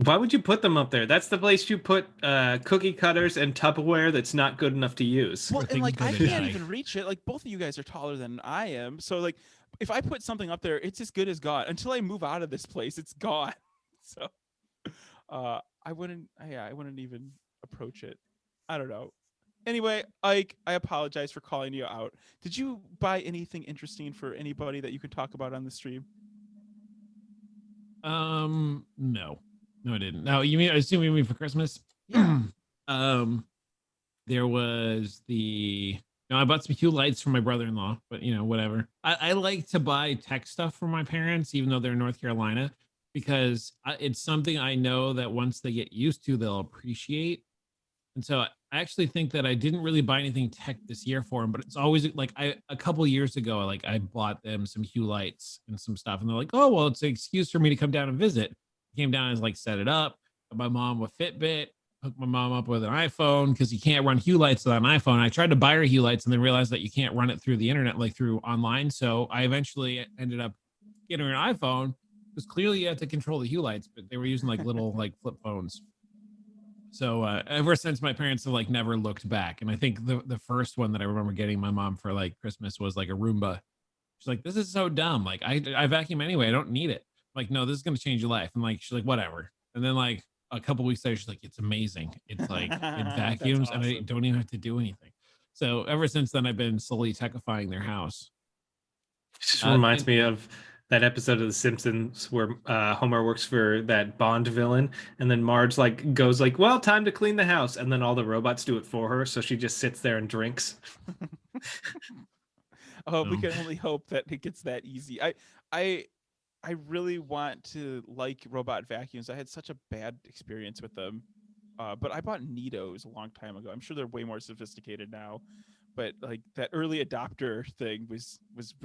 Why would you put them up there? That's the place you put cookie cutters and Tupperware that's not good enough to use. Well, and like I can't even reach it. Like both of you guys are taller than I am. So like if I put something up there, it's as good as gone. Until I move out of this place, it's gone. So I wouldn't even approach it. I don't know. Anyway, Ike, I apologize for calling you out. Did you buy anything interesting for anybody that you can talk about on the stream? No, I didn't. No, I assume you mean for Christmas? Yeah. There was I bought some Hue lights for my brother-in-law, but whatever. I like to buy tech stuff for my parents, even though they're in North Carolina, because it's something I know that once they get used to, they'll appreciate. And so I actually think that I didn't really buy anything tech this year for them, but it's always like a couple years ago, I bought them some Hue lights and some stuff. And they're like, oh, well, it's an excuse for me to come down and visit. I came down and set it up. My mom with Fitbit, hooked my mom up with an iPhone because you can't run Hue lights on an iPhone. I tried to buy her Hue lights and then realized that you can't run it through the internet, like through online. So I eventually ended up getting her an iPhone because clearly you have to control the Hue lights, but they were using little flip phones. So ever since, my parents have never looked back. And I think the first one that I remember getting my mom for Christmas was a Roomba. She's like, this is so dumb. I vacuum anyway. I don't need it. I'm like, no, this is going to change your life. And she's like, whatever. And then a couple weeks later, she's like, it's amazing. It's it vacuums awesome. And I don't even have to do anything. So ever since then, I've been slowly techifying their house. It just reminds me of that episode of The Simpsons where Homer works for that Bond villain, and then Marge goes well, time to clean the house, and then all the robots do it for her, so she just sits there and drinks. We can only hope that it gets that easy. I really want to like robot vacuums. I had such a bad experience with them. But I bought Neatos a long time ago. I'm sure they're way more sophisticated now, but like that early adopter thing was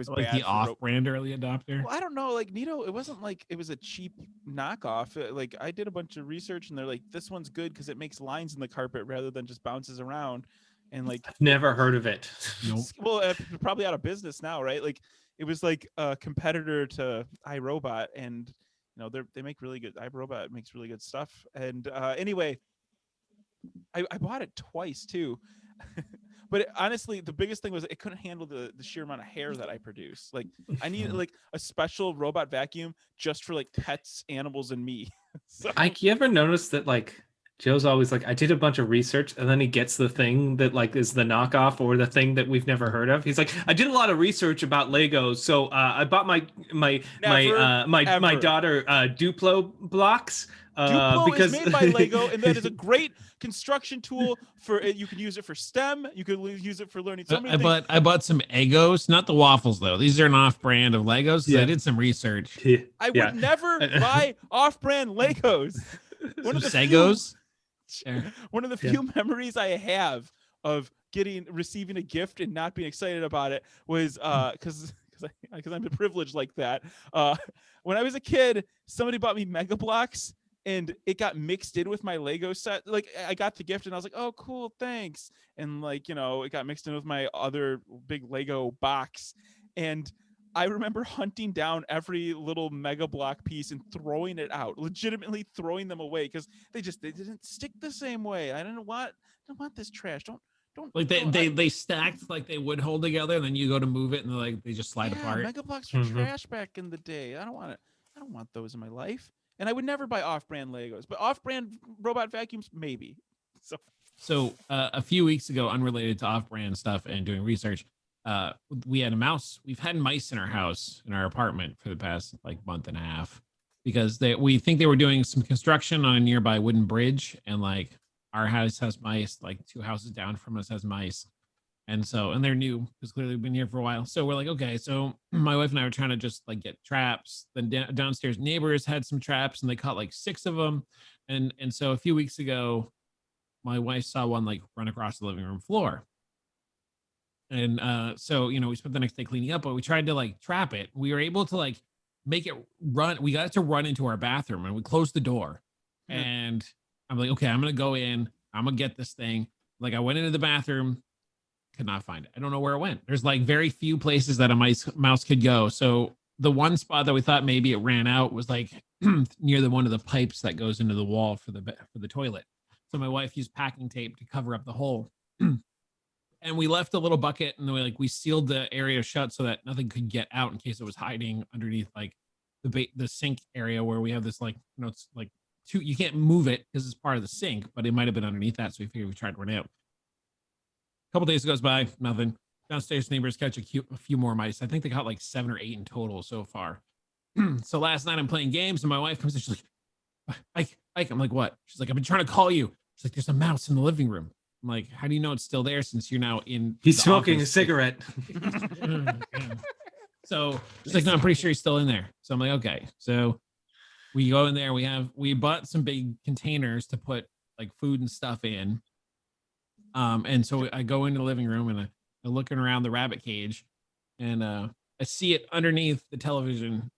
like bad. The off-brand early adopter. Well, I don't know. Like Neato, it wasn't like it was a cheap knockoff. Like I did a bunch of research, and they're like, this one's good because it makes lines in the carpet rather than just bounces around. And like, I've never heard of it. Nope. Well, probably out of business now, right? Like it was like a competitor to iRobot, and they make really good. iRobot makes really good stuff. And anyway. I bought it twice too, but honestly, the biggest thing was it couldn't handle the sheer amount of hair that I produce. Like I needed like a special robot vacuum just for like pets, animals, and me. So You ever notice that Joe's always I did a bunch of research, and then he gets the thing that is the knockoff or the thing that we've never heard of. He's like, I did a lot of research about Legos, so I bought my daughter Duplo blocks. Duplo is made by Lego, and that is a great construction tool for it. You can use it for STEM. You can use it for learning so many things. I bought some Eggos, not the waffles though. These are an off-brand of Legos. Yeah. I did some research. I would never buy off-brand Legos. One of the Eggos. One of the few memories I have of receiving a gift and not being excited about it was because I'm privileged like that. When I was a kid, somebody bought me Mega Bloks, and it got mixed in with my Lego set. Like I got the gift and I was like, oh, cool, thanks. And it got mixed in with my other big Lego box. And I remember hunting down every little Mega Block piece and throwing it out, legitimately throwing them away because they didn't stick the same way. I don't want this trash. Don't they stacked like they would hold together, and then you go to move it and they just slide apart. Mega Blocks were trash back in the day. I don't want those in my life. And I would never buy off-brand Legos, but off-brand robot vacuums, maybe. So a few weeks ago, unrelated to off-brand stuff and doing research, we had a mouse. We've had mice in our house, in our apartment for the past month and a half, because we think they were doing some construction on a nearby wooden bridge, and our house has mice, 2 houses down from us has mice. And they're new because clearly we've been here for a while. So we're like, okay. So my wife and I were trying to just get traps. Then downstairs neighbors had some traps, and they caught 6 of them. And so a few weeks ago, my wife saw one run across the living room floor. And so we spent the next day cleaning up, but we tried to trap it. We were able to make it run. We got it to run into our bathroom, and we closed the door. Mm-hmm. And I'm like, okay, I'm gonna go in. I'm gonna get this thing. I went into the bathroom. Could not find it. I don't know where it went. There's very few places that a mouse could go. So the one spot that we thought maybe it ran out was near one of the pipes that goes into the wall for the toilet. So my wife used packing tape to cover up the hole. And we left a little bucket, and then we sealed the area shut so that nothing could get out in case it was hiding underneath the sink area where we have this it's you can't move it because it's part of the sink, but it might have been underneath that. So we figured we tried to run out. A couple days goes by, nothing. Downstairs neighbors catch a few more mice. I think they caught 7 or 8 in total so far. So last night I'm playing games, and my wife comes in. She's like, Ike. I'm like, what? She's like, I've been trying to call you. She's like, there's a mouse in the living room. I'm like, how do you know it's still there since you're now in? He's smoking a cigarette. So she's like, no, I'm pretty sure he's still in there. So I'm like, okay. So we go in there. We bought some big containers to put food and stuff in. And so I go into the living room, and I'm looking around the rabbit cage, and I see it underneath the television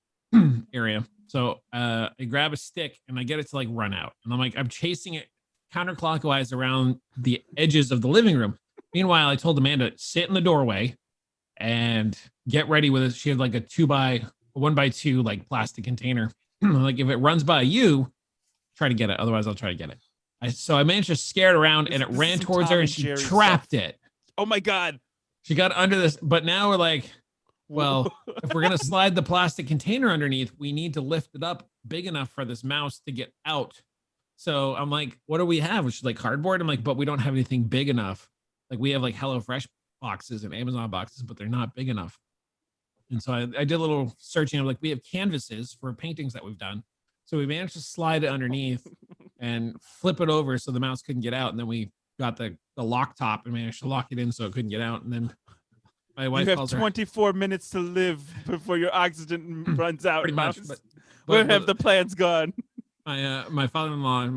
area. So I grab a stick, and I get it to run out, and I'm chasing it counterclockwise around the edges of the living room. Meanwhile, I told Amanda, sit in the doorway and get ready with it. She had a 1x2 plastic container. If it runs by you, try to get it. Otherwise, I'll try to get it. So I managed to scare it around, and it ran towards her, and she trapped it. Oh my God. She got under this, but now we're well, if we're going to slide the plastic container underneath, we need to lift it up big enough for this mouse to get out. So I'm like, what do we have? She's like, cardboard. I'm like, but we don't have anything big enough like we have like HelloFresh boxes and Amazon boxes, but they're not big enough. And so I did a little searching. I'm like, we have canvases for paintings that we've done. So we managed to slide it underneath and flip it over so the mouse couldn't get out. And then we got the lock top and managed to lock it in so it couldn't get out. And then my wife You have calls her 24 minutes to live before your oxygen runs out. pretty much. Mouse. But Where have the plans gone? my father-in-law,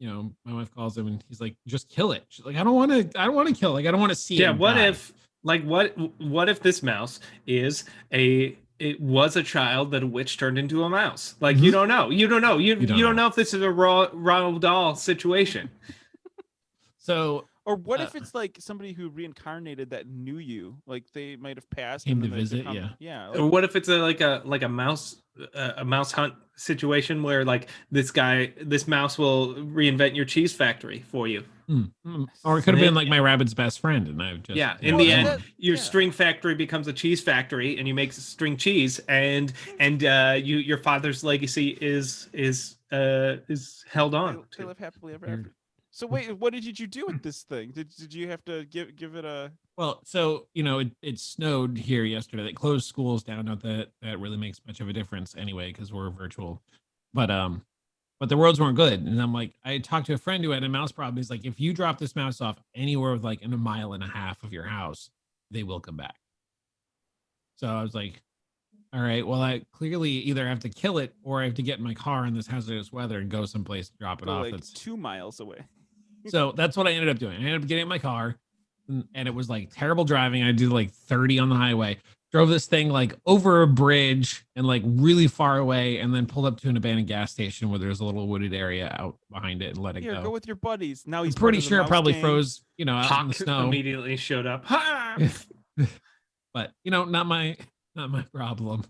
my wife calls him and he's like, just kill it. She's like, I don't want to kill. Like, I don't want to see it. Yeah. What if this mouse is it was a child that a witch turned into a mouse? Like, you don't know. You don't know if this is a Roald Dahl situation. So, or what if it's like somebody who reincarnated that knew you, like they might have passed, came to visit, yeah. Or what if it's a mouse hunt situation where like this mouse will reinvent your cheese factory for you? Or it could have been like my rabbit's best friend, and I've just in the end, your string factory becomes a cheese factory, and you make string cheese, and your father's legacy is held on. They live happily ever after. So wait, what did you do with this thing? Did you have to give it a? Well, so it snowed here yesterday. They closed schools down. Not that really makes much of a difference anyway, because we're virtual. But the roads weren't good, and I'm like, I talked to a friend who had a mouse problem. He's like, if you drop this mouse off anywhere with like in 1.5 miles of your house, they will come back. So I was like, all right, well, I clearly either have to kill it or I have to get in my car in this hazardous weather and go someplace to drop it off. Like that's 2 miles away. So that's what I ended up doing. I ended up getting in my car, and it was like terrible driving. I did like 30 on the highway, drove this thing like over a bridge and like really far away, and then pulled up to an abandoned gas station where there's a little wooded area out behind it and let it go. Go with your buddies. Now he's pretty sure it probably froze, out Hawk in the snow. Immediately showed up. But not my problem.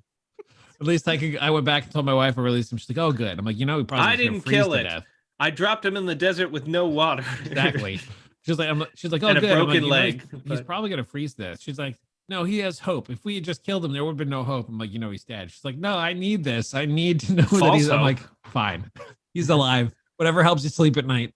At least I went back and told my wife I released him. She's like, oh, good. I'm like, we probably I didn't kill it. Death. I dropped him in the desert with no water. Exactly. She's like, oh, and good. A broken leg. He's probably gonna freeze this. She's like, no, he has hope. If we had just killed him, there would have been no hope. I'm like, he's dead. She's like, no, I need this. I need to know that he's. I'm like, fine, he's alive. Whatever helps you sleep at night.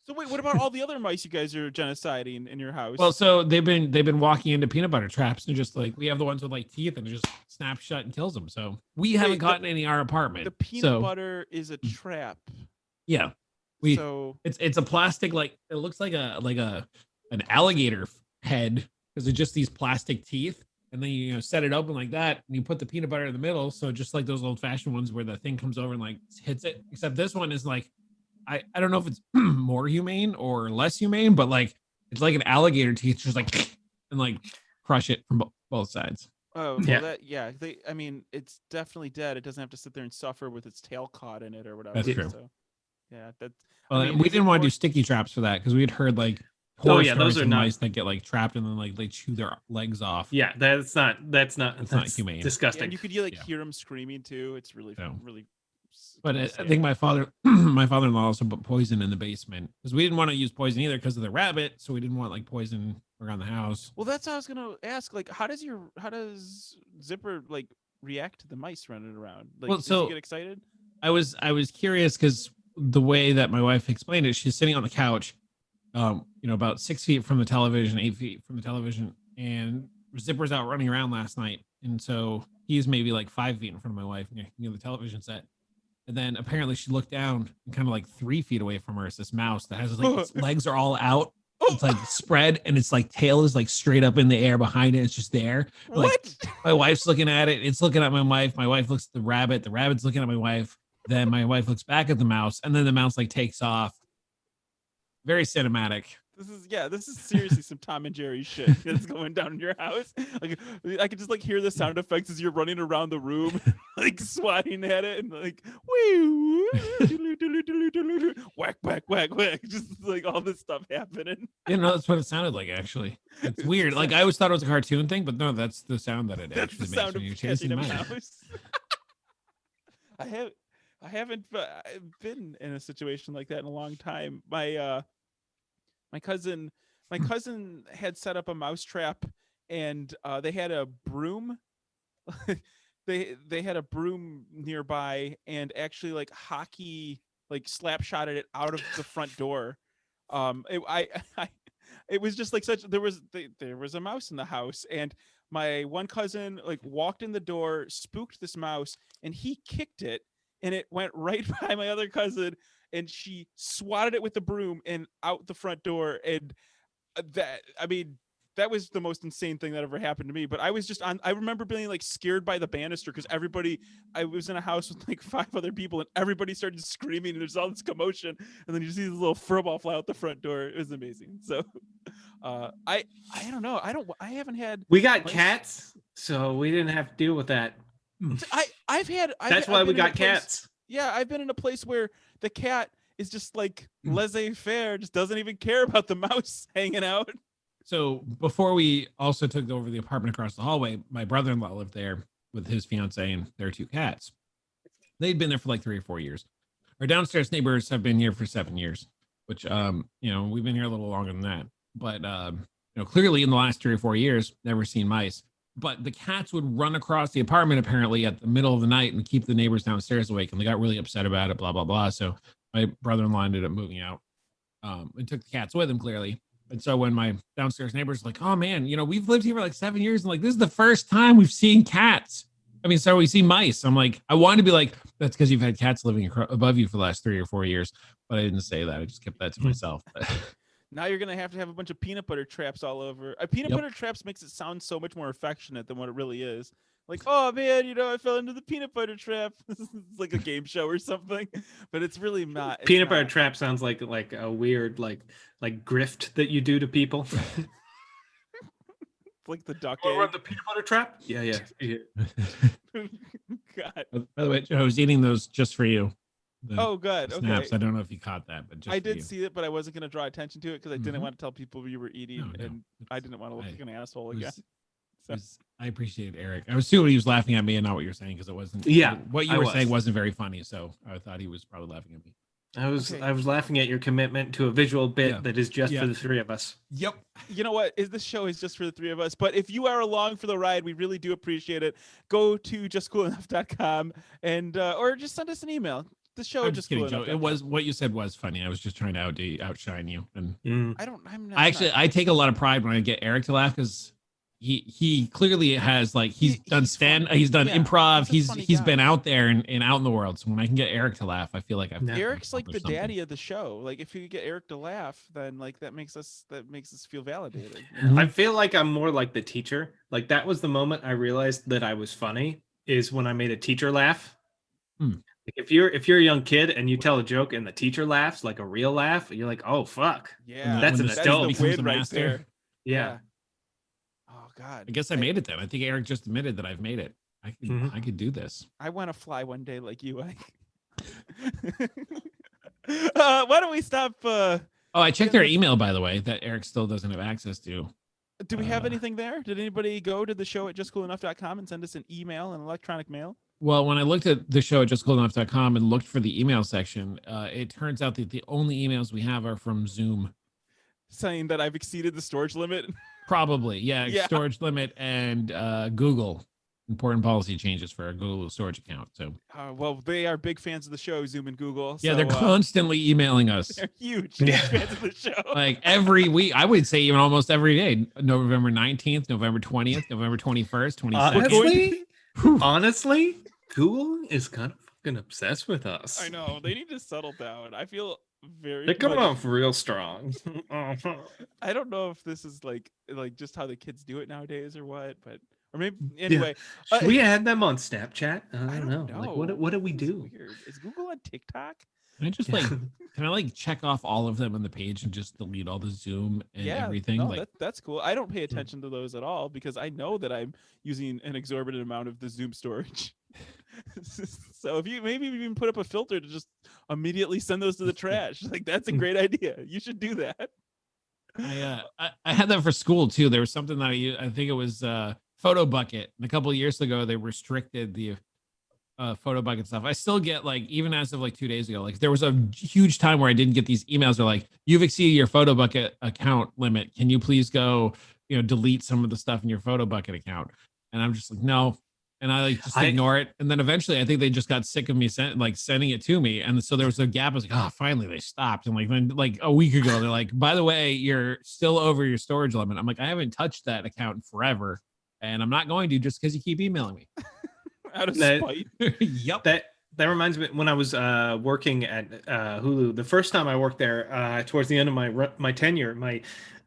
So wait, what about all the other mice you guys are genociding in your house? Well, so they've been walking into peanut butter traps and just like we have the ones with like teeth and it just snaps shut and kills them. So we haven't gotten any in our apartment. The peanut butter is a trap. Yeah. It's a plastic, like it looks like an alligator head because it's just these plastic teeth, and then you set it open like that and you put the peanut butter in the middle, so just like those old-fashioned ones where the thing comes over and like hits it, except this one is like I don't know if it's more humane or less humane, but like it's like an alligator teeth just like and like crush it from both sides. Oh yeah. It's definitely dead. It doesn't have to sit there and suffer with its tail caught in it or whatever. That's true. So. Yeah, we didn't want to do sticky traps for that because we had heard like those are mice that get like trapped and then like they chew their legs off. Yeah, that's not humane. Disgusting. Yeah, and you could hear them screaming too. It's really. But I think my father-in-law also put poison in the basement because we didn't want to use poison either because of the rabbit, so we didn't want like poison around the house. Well, that's what I was gonna ask. Like, how does Zipper like react to the mice running around? Like, does he get excited? I was curious because the way that my wife explained it, she's sitting on the couch, about 6 feet from the television, 8 feet from the television, and Zipper's out running around last night, and so he's maybe like 5 feet in front of my wife near the television set. And then apparently she looked down and kind of like 3 feet away from her is this mouse that has like its legs are all out. It's like spread and its like tail is like straight up in the air behind it. It's just there. Like, what? My wife's looking at it. It's looking at my wife. My wife looks at the rabbit. The rabbit's looking at my wife. Then my wife looks back at the mouse, and then the mouse like takes off. Very cinematic. This is seriously some Tom and Jerry shit that's going down in your house. Like I could just like hear the sound effects as you're running around the room, like swatting at it and like whack, whack, whack, whack. Just like all this stuff happening. That's what it sounded like actually. It's weird. Like I always thought it was a cartoon thing, but no, that's the sound that it actually makes when you're chasing a mouse. I haven't been in a situation like that in a long time. My cousin had set up a mouse trap, and they had a broom. they had a broom nearby, and actually like hockey like slap shotted it out of the front door. it was just like there was a mouse in the house, and my one cousin like walked in the door, spooked this mouse, and he kicked it, and it went right by my other cousin, and she swatted it with the broom and out the front door. And that was the most insane thing that ever happened to me. But I remember being like scared by the banister because I was in a house with like 5 other people, and everybody started screaming, and there's all this commotion, and then you see this little furball fly out the front door. It was amazing. So I don't know. I haven't had. We got cats, so we didn't have to deal with that. That's why we got cats. Yeah, I've been in a place where the cat is just like laissez-faire, just doesn't even care about the mouse hanging out. So before we also took over the apartment across the hallway, my brother-in-law lived there with his fiance and their 2 cats. They'd been there for like 3 or 4 years. Our downstairs neighbors have been here for 7 years, which, we've been here a little longer than that. But, clearly in the last 3 or 4 years, never seen mice. But the cats would run across the apartment apparently at the middle of the night and keep the neighbors downstairs awake. And they got really upset about it, blah, blah, blah. So my brother-in-law ended up moving out and took the cats with him, clearly. And so when my downstairs neighbors were like, oh man, we've lived here for like 7 years, and like this is the first time we've seen cats. We see mice. I'm like, I wanted to be like, that's because you've had cats living above you for the last 3 or 4 years, but I didn't say that. I just kept that to myself. Now you're gonna have to have a bunch of peanut butter traps all over. Peanut butter traps makes it sound so much more affectionate than what it really is. Like, oh man, I fell into the peanut butter trap. It's like a game show or something, but it's really not. Peanut butter trap sounds like a weird like grift that you do to people. Like the duck. Oh, the peanut butter trap? Yeah. God. By the way, Joe, I was eating those just for you. Good. Snaps. Okay. I don't know if you caught that, but I did see it, but I wasn't going to draw attention to it because I didn't want to tell people you were eating, and I didn't want to look like an asshole again. I appreciate Eric. I was assuming he was laughing at me and not what you're saying, because it wasn't. Yeah, what you were saying wasn't very funny, so I thought he was probably laughing at me. I was laughing at your commitment to a visual bit that is just for the 3 of us. Yep. You know what? This show is just for the 3 of us. But if you are along for the ride, we really do appreciate it. Go to justcoolenough.com and or just send us an email. The show I'm just kidding, Joe. It was what you said was funny. I was just trying to outshine you. And I take a lot of pride when I get Eric to laugh, because he clearly has he's done improv. He's been out there and out in the world. So when I can get Eric to laugh, I feel like Eric's like the daddy of the show. Like if you get Eric to laugh, then like that makes us feel validated. I feel like I'm more like the teacher. Like that was the moment I realized that I was funny, is when I made a teacher laugh. Like if you're a young kid and you tell a joke and the teacher laughs, like a real laugh, you're like, oh fuck. Yeah. That's an adult. Becomes a master. Right there. Yeah. Oh God. I guess I made it then. I think Eric just admitted that I've made it. I could do this. I want to fly one day like you, Ike. Why don't we stop? I checked their email, by the way, that Eric still doesn't have access to. Do we have anything there? Did anybody go to the show at justcoolenough.com and send us an email, an electronic mail? Well, when I looked at the show at justcoolenough.com and looked for the email section, it turns out that the only emails we have are from Zoom. Saying that I've exceeded the storage limit? Probably, yeah. Storage limit and Google. Important policy changes for our Google storage account. So, well, they are big fans of the show, Zoom and Google. Yeah, they're constantly emailing us. They're huge fans of the show. Like every week, I would say even almost every day. November 19th, November 20th, November 21st, 22nd. Honestly, Google is kind of fucking obsessed with us. I know. They need to settle down. I feel they're coming off real strong. I don't know if this is like just how the kids do it nowadays or what, but or maybe anyway. Should we add them on Snapchat? I don't know. Like what do we do? Weird. Is Google on TikTok? Can I just can I check off all of them on the page and just delete all the Zoom and everything? No, that's cool. I don't pay attention to those at all because I know that I'm using an exorbitant amount of the Zoom storage. So if you even put up a filter to just immediately send those to the trash, like that's a great idea. You should do that. I had that for school too. There was something that I think it was Photo Bucket. And a couple of years ago, they restricted the Photo Bucket stuff. I still get even as of 2 days ago, there was a huge time where I didn't get these emails. They're you've exceeded your Photo Bucket account limit. Can you please go, delete some of the stuff in your Photo Bucket account? And I'm just no, and I like just ignore it. And then eventually I think they just got sick of me sending it to me. And so there was a gap. I was like, oh, finally they stopped. And then like a week ago, they're like, by the way, you're still over your storage limit. I'm like, I haven't touched that account in forever. And I'm not going to just because you keep emailing me. Out of spite. Yep. That reminds me when I was working at Hulu. The first time I worked there, towards the end of my tenure, my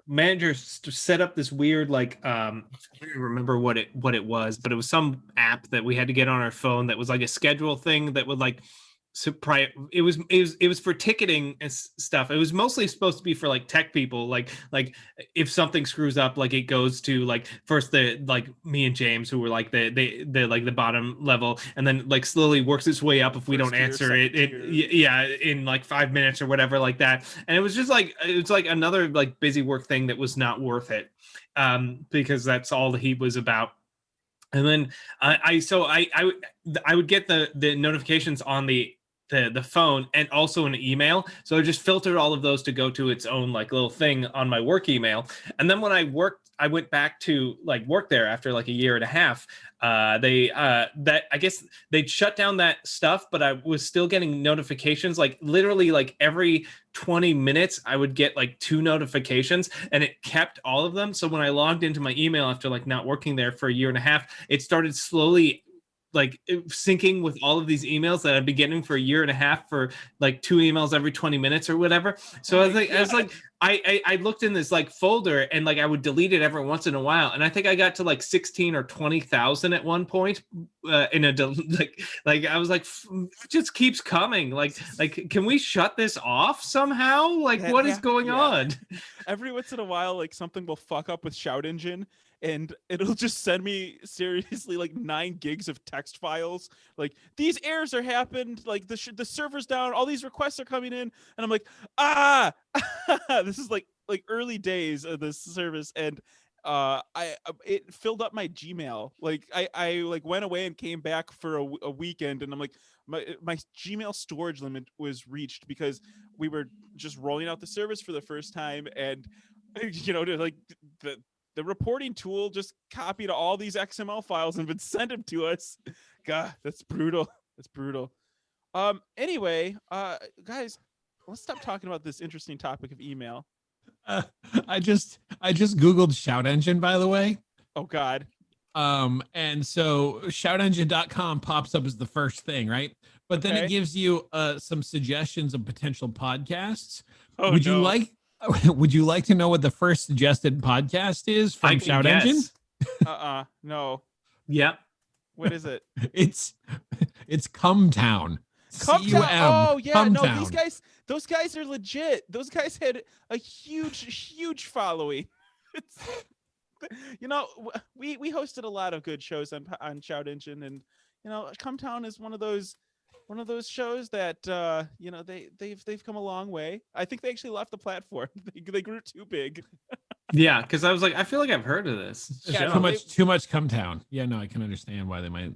manager set up this weird I don't remember what it was, but it was some app that we had to get on our phone that was like a schedule thing that would it was for ticketing and stuff. It was mostly supposed to be for like tech people, like if something screws up, like it goes to like first me and James, who were like the bottom level, and then like slowly works its way up if we don't answer it in like 5 minutes or whatever like that. And it was just like another like busy work thing that was not worth it, because that's all he was about. And then I would get the notifications on the phone and also an email. So I just filtered all of those to go to its own like little thing on my work email. And then when I went back to like work there after like a year and a half. I guess they'd shut down that stuff, but I was still getting notifications. Like literally like every 20 minutes I would get like 2 notifications, and it kept all of them. So when I logged into my email after like not working there for a year and a half, it started slowly like syncing with all of these emails that I've been getting for a year and a half, for like 2 emails every 20 minutes or whatever. So I looked in this like folder, and like I would delete it every once in a while. And I think I got to like 16 or 20,000 at one point in a like I was like, it just keeps coming. Like can we shut this off somehow? Like what is going on? Every once in a while, like something will fuck up with Shout Engine, and it'll just send me seriously like 9 gigs of text files. Like, these errors are happened. Like the server's down. All these requests are coming in, and I'm like, this is like early days of this service, and it filled up my Gmail. Like I like went away and came back for a weekend, and I'm like, my Gmail storage limit was reached because we were just rolling out the service for the first time, and like the reporting tool just copied all these XML files and would send them to us. God, that's brutal. That's brutal. Anyway, guys, let's stop talking about this interesting topic of email. I just Googled Shout Engine, by the way. Oh God. And so shoutengine.com pops up as the first thing, right? But then it gives you some suggestions of potential podcasts. Would you like to know what the first suggested podcast is from Shout Engine? No. Yep. What is it? It's Cumtown. Cumtown. Oh yeah, Cumtown. No, those guys are legit. Those guys had a huge following. We hosted a lot of good shows on Shout Engine, and Cumtown is one of those shows that they've come a long way. I think they actually left the platform. They grew too big. Yeah, because I was like, I feel like I've heard of this. Yeah, too much Cumtown. Yeah, no, I can understand why they might.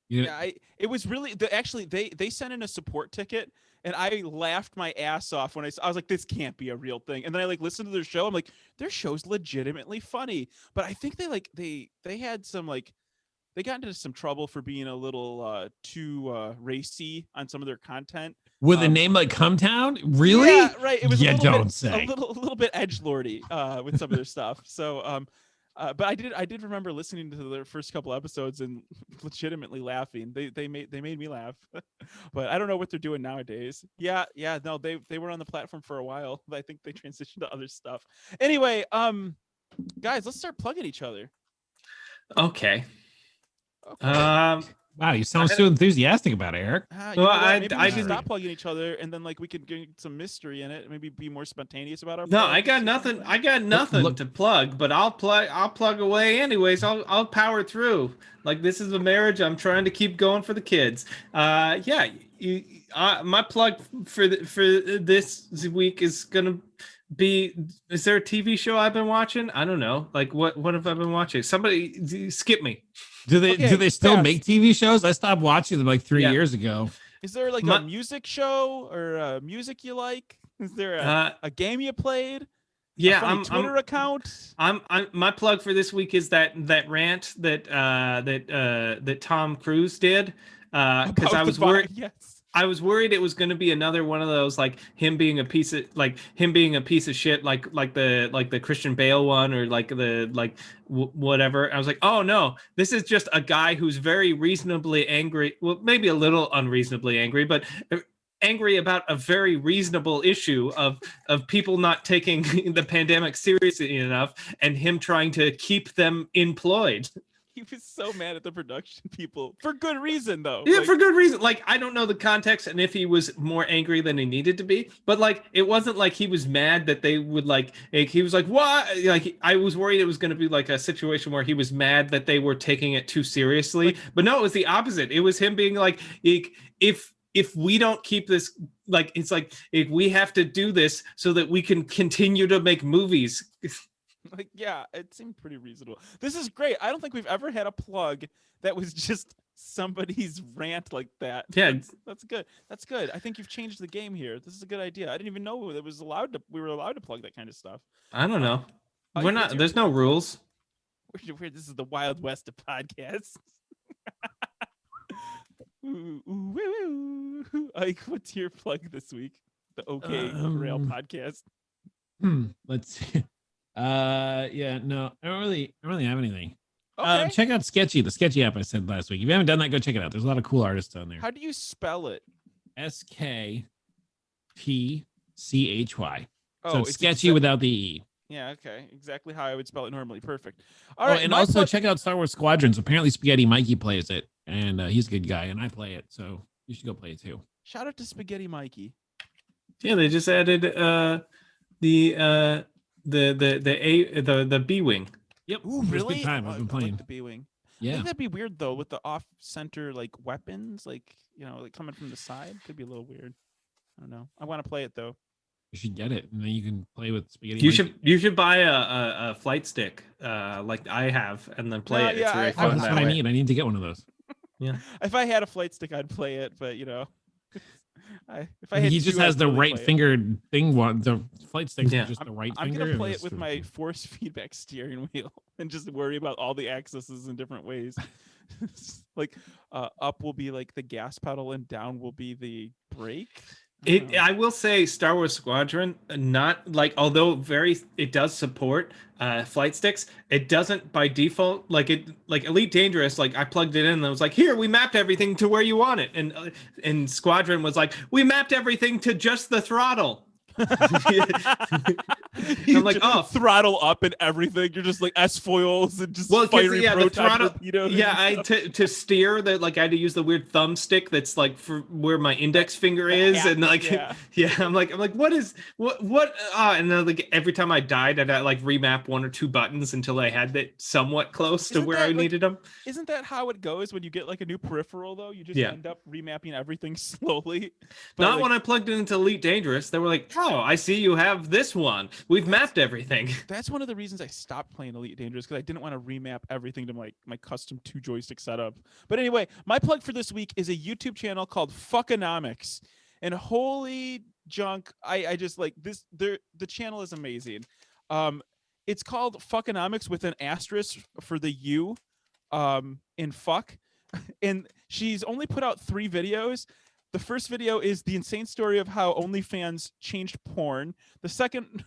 It was really they sent in a support ticket, and I laughed my ass off when I was like, this can't be a real thing. And then I like listened to their show. I'm like, their show's legitimately funny. But I think they had some like, they got into some trouble for being a little too racy on some of their content. With a name like Cumtown? Really? Yeah, right. It was a little bit edgelordy with some of their stuff. So but I did remember listening to their first couple episodes and legitimately laughing. They made me laugh. But I don't know what they're doing nowadays. Yeah, no, they were on the platform for a while, but I think they transitioned to other stuff. Anyway, guys, let's start plugging each other. Okay. Wow, you sound so enthusiastic about it, Eric. Maybe we should stop plugging each other, and then like we could get some mystery in it. Maybe be more spontaneous about our. No, I got nothing. I got nothing to plug, but I'll plug away anyways. I'll power through. Like, this is a marriage. I'm trying to keep going for the kids. My plug for this week is gonna be. Is there a TV show I've been watching? I don't know. Like, what have I been watching? Somebody skip me. Do they still make TV shows? I stopped watching them like 3 years ago. Is there like a music show or music you like? Is there a game you played? Yeah, Twitter account. I'm my plug for this week is that rant that Tom Cruise did, because I was worried. Yes. I was worried it was going to be another one of those, like him being a piece of shit, like the Christian Bale one, or like whatever. I was like, oh no, this is just a guy who's very reasonably angry. Well, maybe a little unreasonably angry, but angry about a very reasonable issue of people not taking the pandemic seriously enough, and him trying to keep them employed. He was so mad at the production people for good reason, though. Yeah, for good reason. Like, I don't know the context and if he was more angry than he needed to be, but like, it wasn't like he was mad that they would like he was like, what? Like, I was worried it was going to be like a situation where he was mad that they were taking it too seriously. Like, but no, it was the opposite. It was him being like, if we don't keep this, like, it's like, if we have to do this so that we can continue to make movies. Like, yeah, it seemed pretty reasonable. This is great. I don't think we've ever had a plug that was just somebody's rant like that. Yeah, that's good. That's good. I think you've changed the game here. This is a good idea. I didn't even know that we were allowed to plug that kind of stuff. I don't know. We're not. There's no rules. This is the Wild West of podcasts. Ike, what's your plug this week? The OK Rail podcast. Let's see. Yeah, no, I don't really have anything. Okay. Check out Sketchy, the Sketchy app I said last week. If you haven't done that, go check it out. There's a lot of cool artists on there. How do you spell it? SKPCHY. Oh, so it's Sketchy without the E. Yeah, okay. Exactly how I would spell it normally. Perfect. All right. And also check out Star Wars Squadrons. Apparently Spaghetti Mikey plays it, and he's a good guy, and I play it, so you should go play it too. Shout out to Spaghetti Mikey. Yeah, they just added the B-Wing. Yep. Ooh, really? Good time. I've been playing like the B-Wing. Yeah. I think that'd be weird though, with the off-center like weapons, like, you know, like coming from the side. Could be a little weird. I don't know. I want to play it though. You should get it, and then you can play with Spaghetti. You should buy a flight stick, like I have, and then play it. Yeah, it's very fun. That's what I need. I need to get one of those. Yeah. If I had a flight stick, I'd play it, but you know, he just has the right fingered thing. The flight stick is just the right finger. I'm gonna play it with my force feedback steering wheel and just worry about all the accesses in different ways. Like, up will be like the gas pedal, and down will be the brake. I will say Star Wars Squadron, not like, although it does support flight sticks, it doesn't by default, like Elite Dangerous, like I plugged it in and I was like, here, we mapped everything to where you want it, and Squadron was like, we mapped everything to just the throttle. I'm like, oh, throttle up and everything. You're just like S-foils and just firing proton torpedoes. Yeah, to steer that, like I had to use the weird thumbstick that's like for where my index finger is, and like I'm like what and then like every time I died, I'd like remap one or two buttons until I had that somewhat close to where I needed them. Isn't that how it goes when you get like a new peripheral though? You just end up remapping everything slowly. Not when I plugged it into Elite Dangerous. They were like, oh, I see you have this one. We've mapped everything. That's one of the reasons I stopped playing Elite Dangerous, because I didn't want to remap everything to my custom 2 joystick setup. But anyway, my plug for this week is a YouTube channel called Fuckanomics. And holy junk, I just like this. The channel is amazing. It's called Fuckanomics with an asterisk for the U in fuck. And she's only put out 3 videos. The first video is the insane story of how OnlyFans changed porn. The second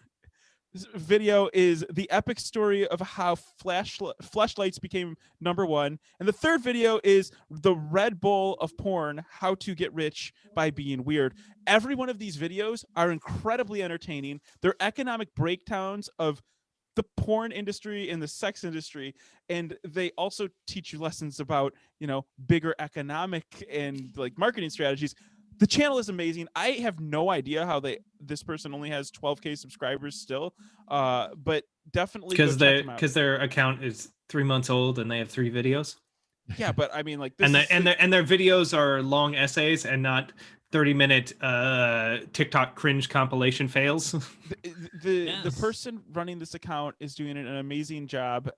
video is the epic story of how flashlights became #1. And the third video is the Red Bull of porn, how to get rich by being weird. Every one of these videos are incredibly entertaining. They're economic breakdowns of the porn industry and the sex industry, and they also teach you lessons about, you know, bigger economic and like marketing strategies. The channel is amazing. I have no idea how this person only has 12K subscribers still, but definitely because their account is 3 months old and they have 3 videos. Yeah, but I mean, like this and their videos are long essays and not 30-minute TikTok cringe compilation fails. The person running this account is doing an amazing job.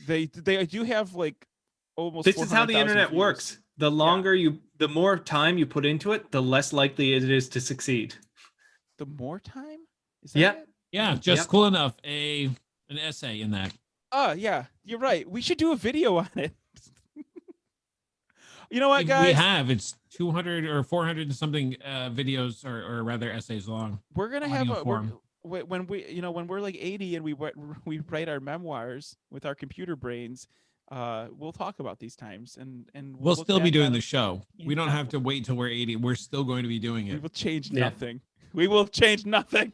They do have like almost. This is how the internet works. The longer the more time you put into it, the less likely it is to succeed. The more time? Is that it? Yeah, just cool enough. An essay in that. Yeah, you're right. We should do a video on it. You know what, guys? We have. It's 200 or 400 and something videos or rather essays long. We're gonna have when we're like 80 and we write our memoirs with our computer brains. We'll talk about these times and we'll still be doing the show. We don't have to wait till we're 80. We're still going to be doing it. We will change nothing. We will change nothing.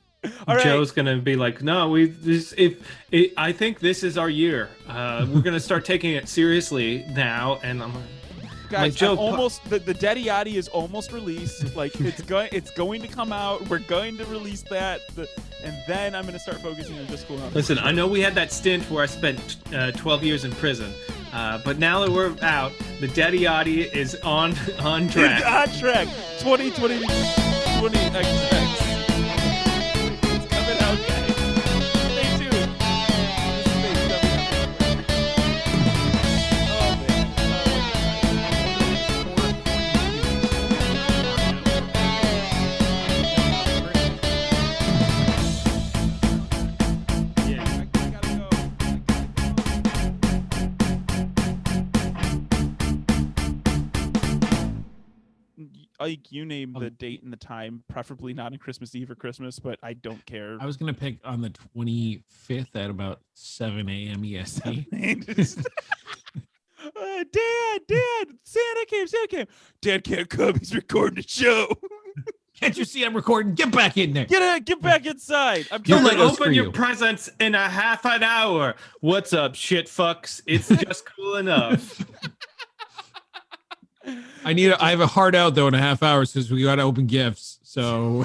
All right. Joe's gonna be like, no, I think this is our year. We're gonna start taking it seriously now, and I'm like, guys, Joe, the Dettioti is almost released. Like it's going to come out. We're going to release that, and then I'm gonna start focusing on just cool enough. Listen, I know we had that stint where I spent 12 years in prison, but now that we're out, the Dettioti is on track. It's on track. 2020 XX. It's coming out, guys. Stay tuned. You name the date and the time, preferably not on Christmas Eve or Christmas, but I don't care. I was gonna pick on the 25th at about 7 a.m. EST. Dad, Santa came. Dad can't come. He's recording a show. Can't you see I'm recording? Get back in there. Get back inside. I'm trying to open your presents in a half an hour. What's up, shit fucks? It's just cool enough. I have a hard out though in a half hour since we got to open gifts. So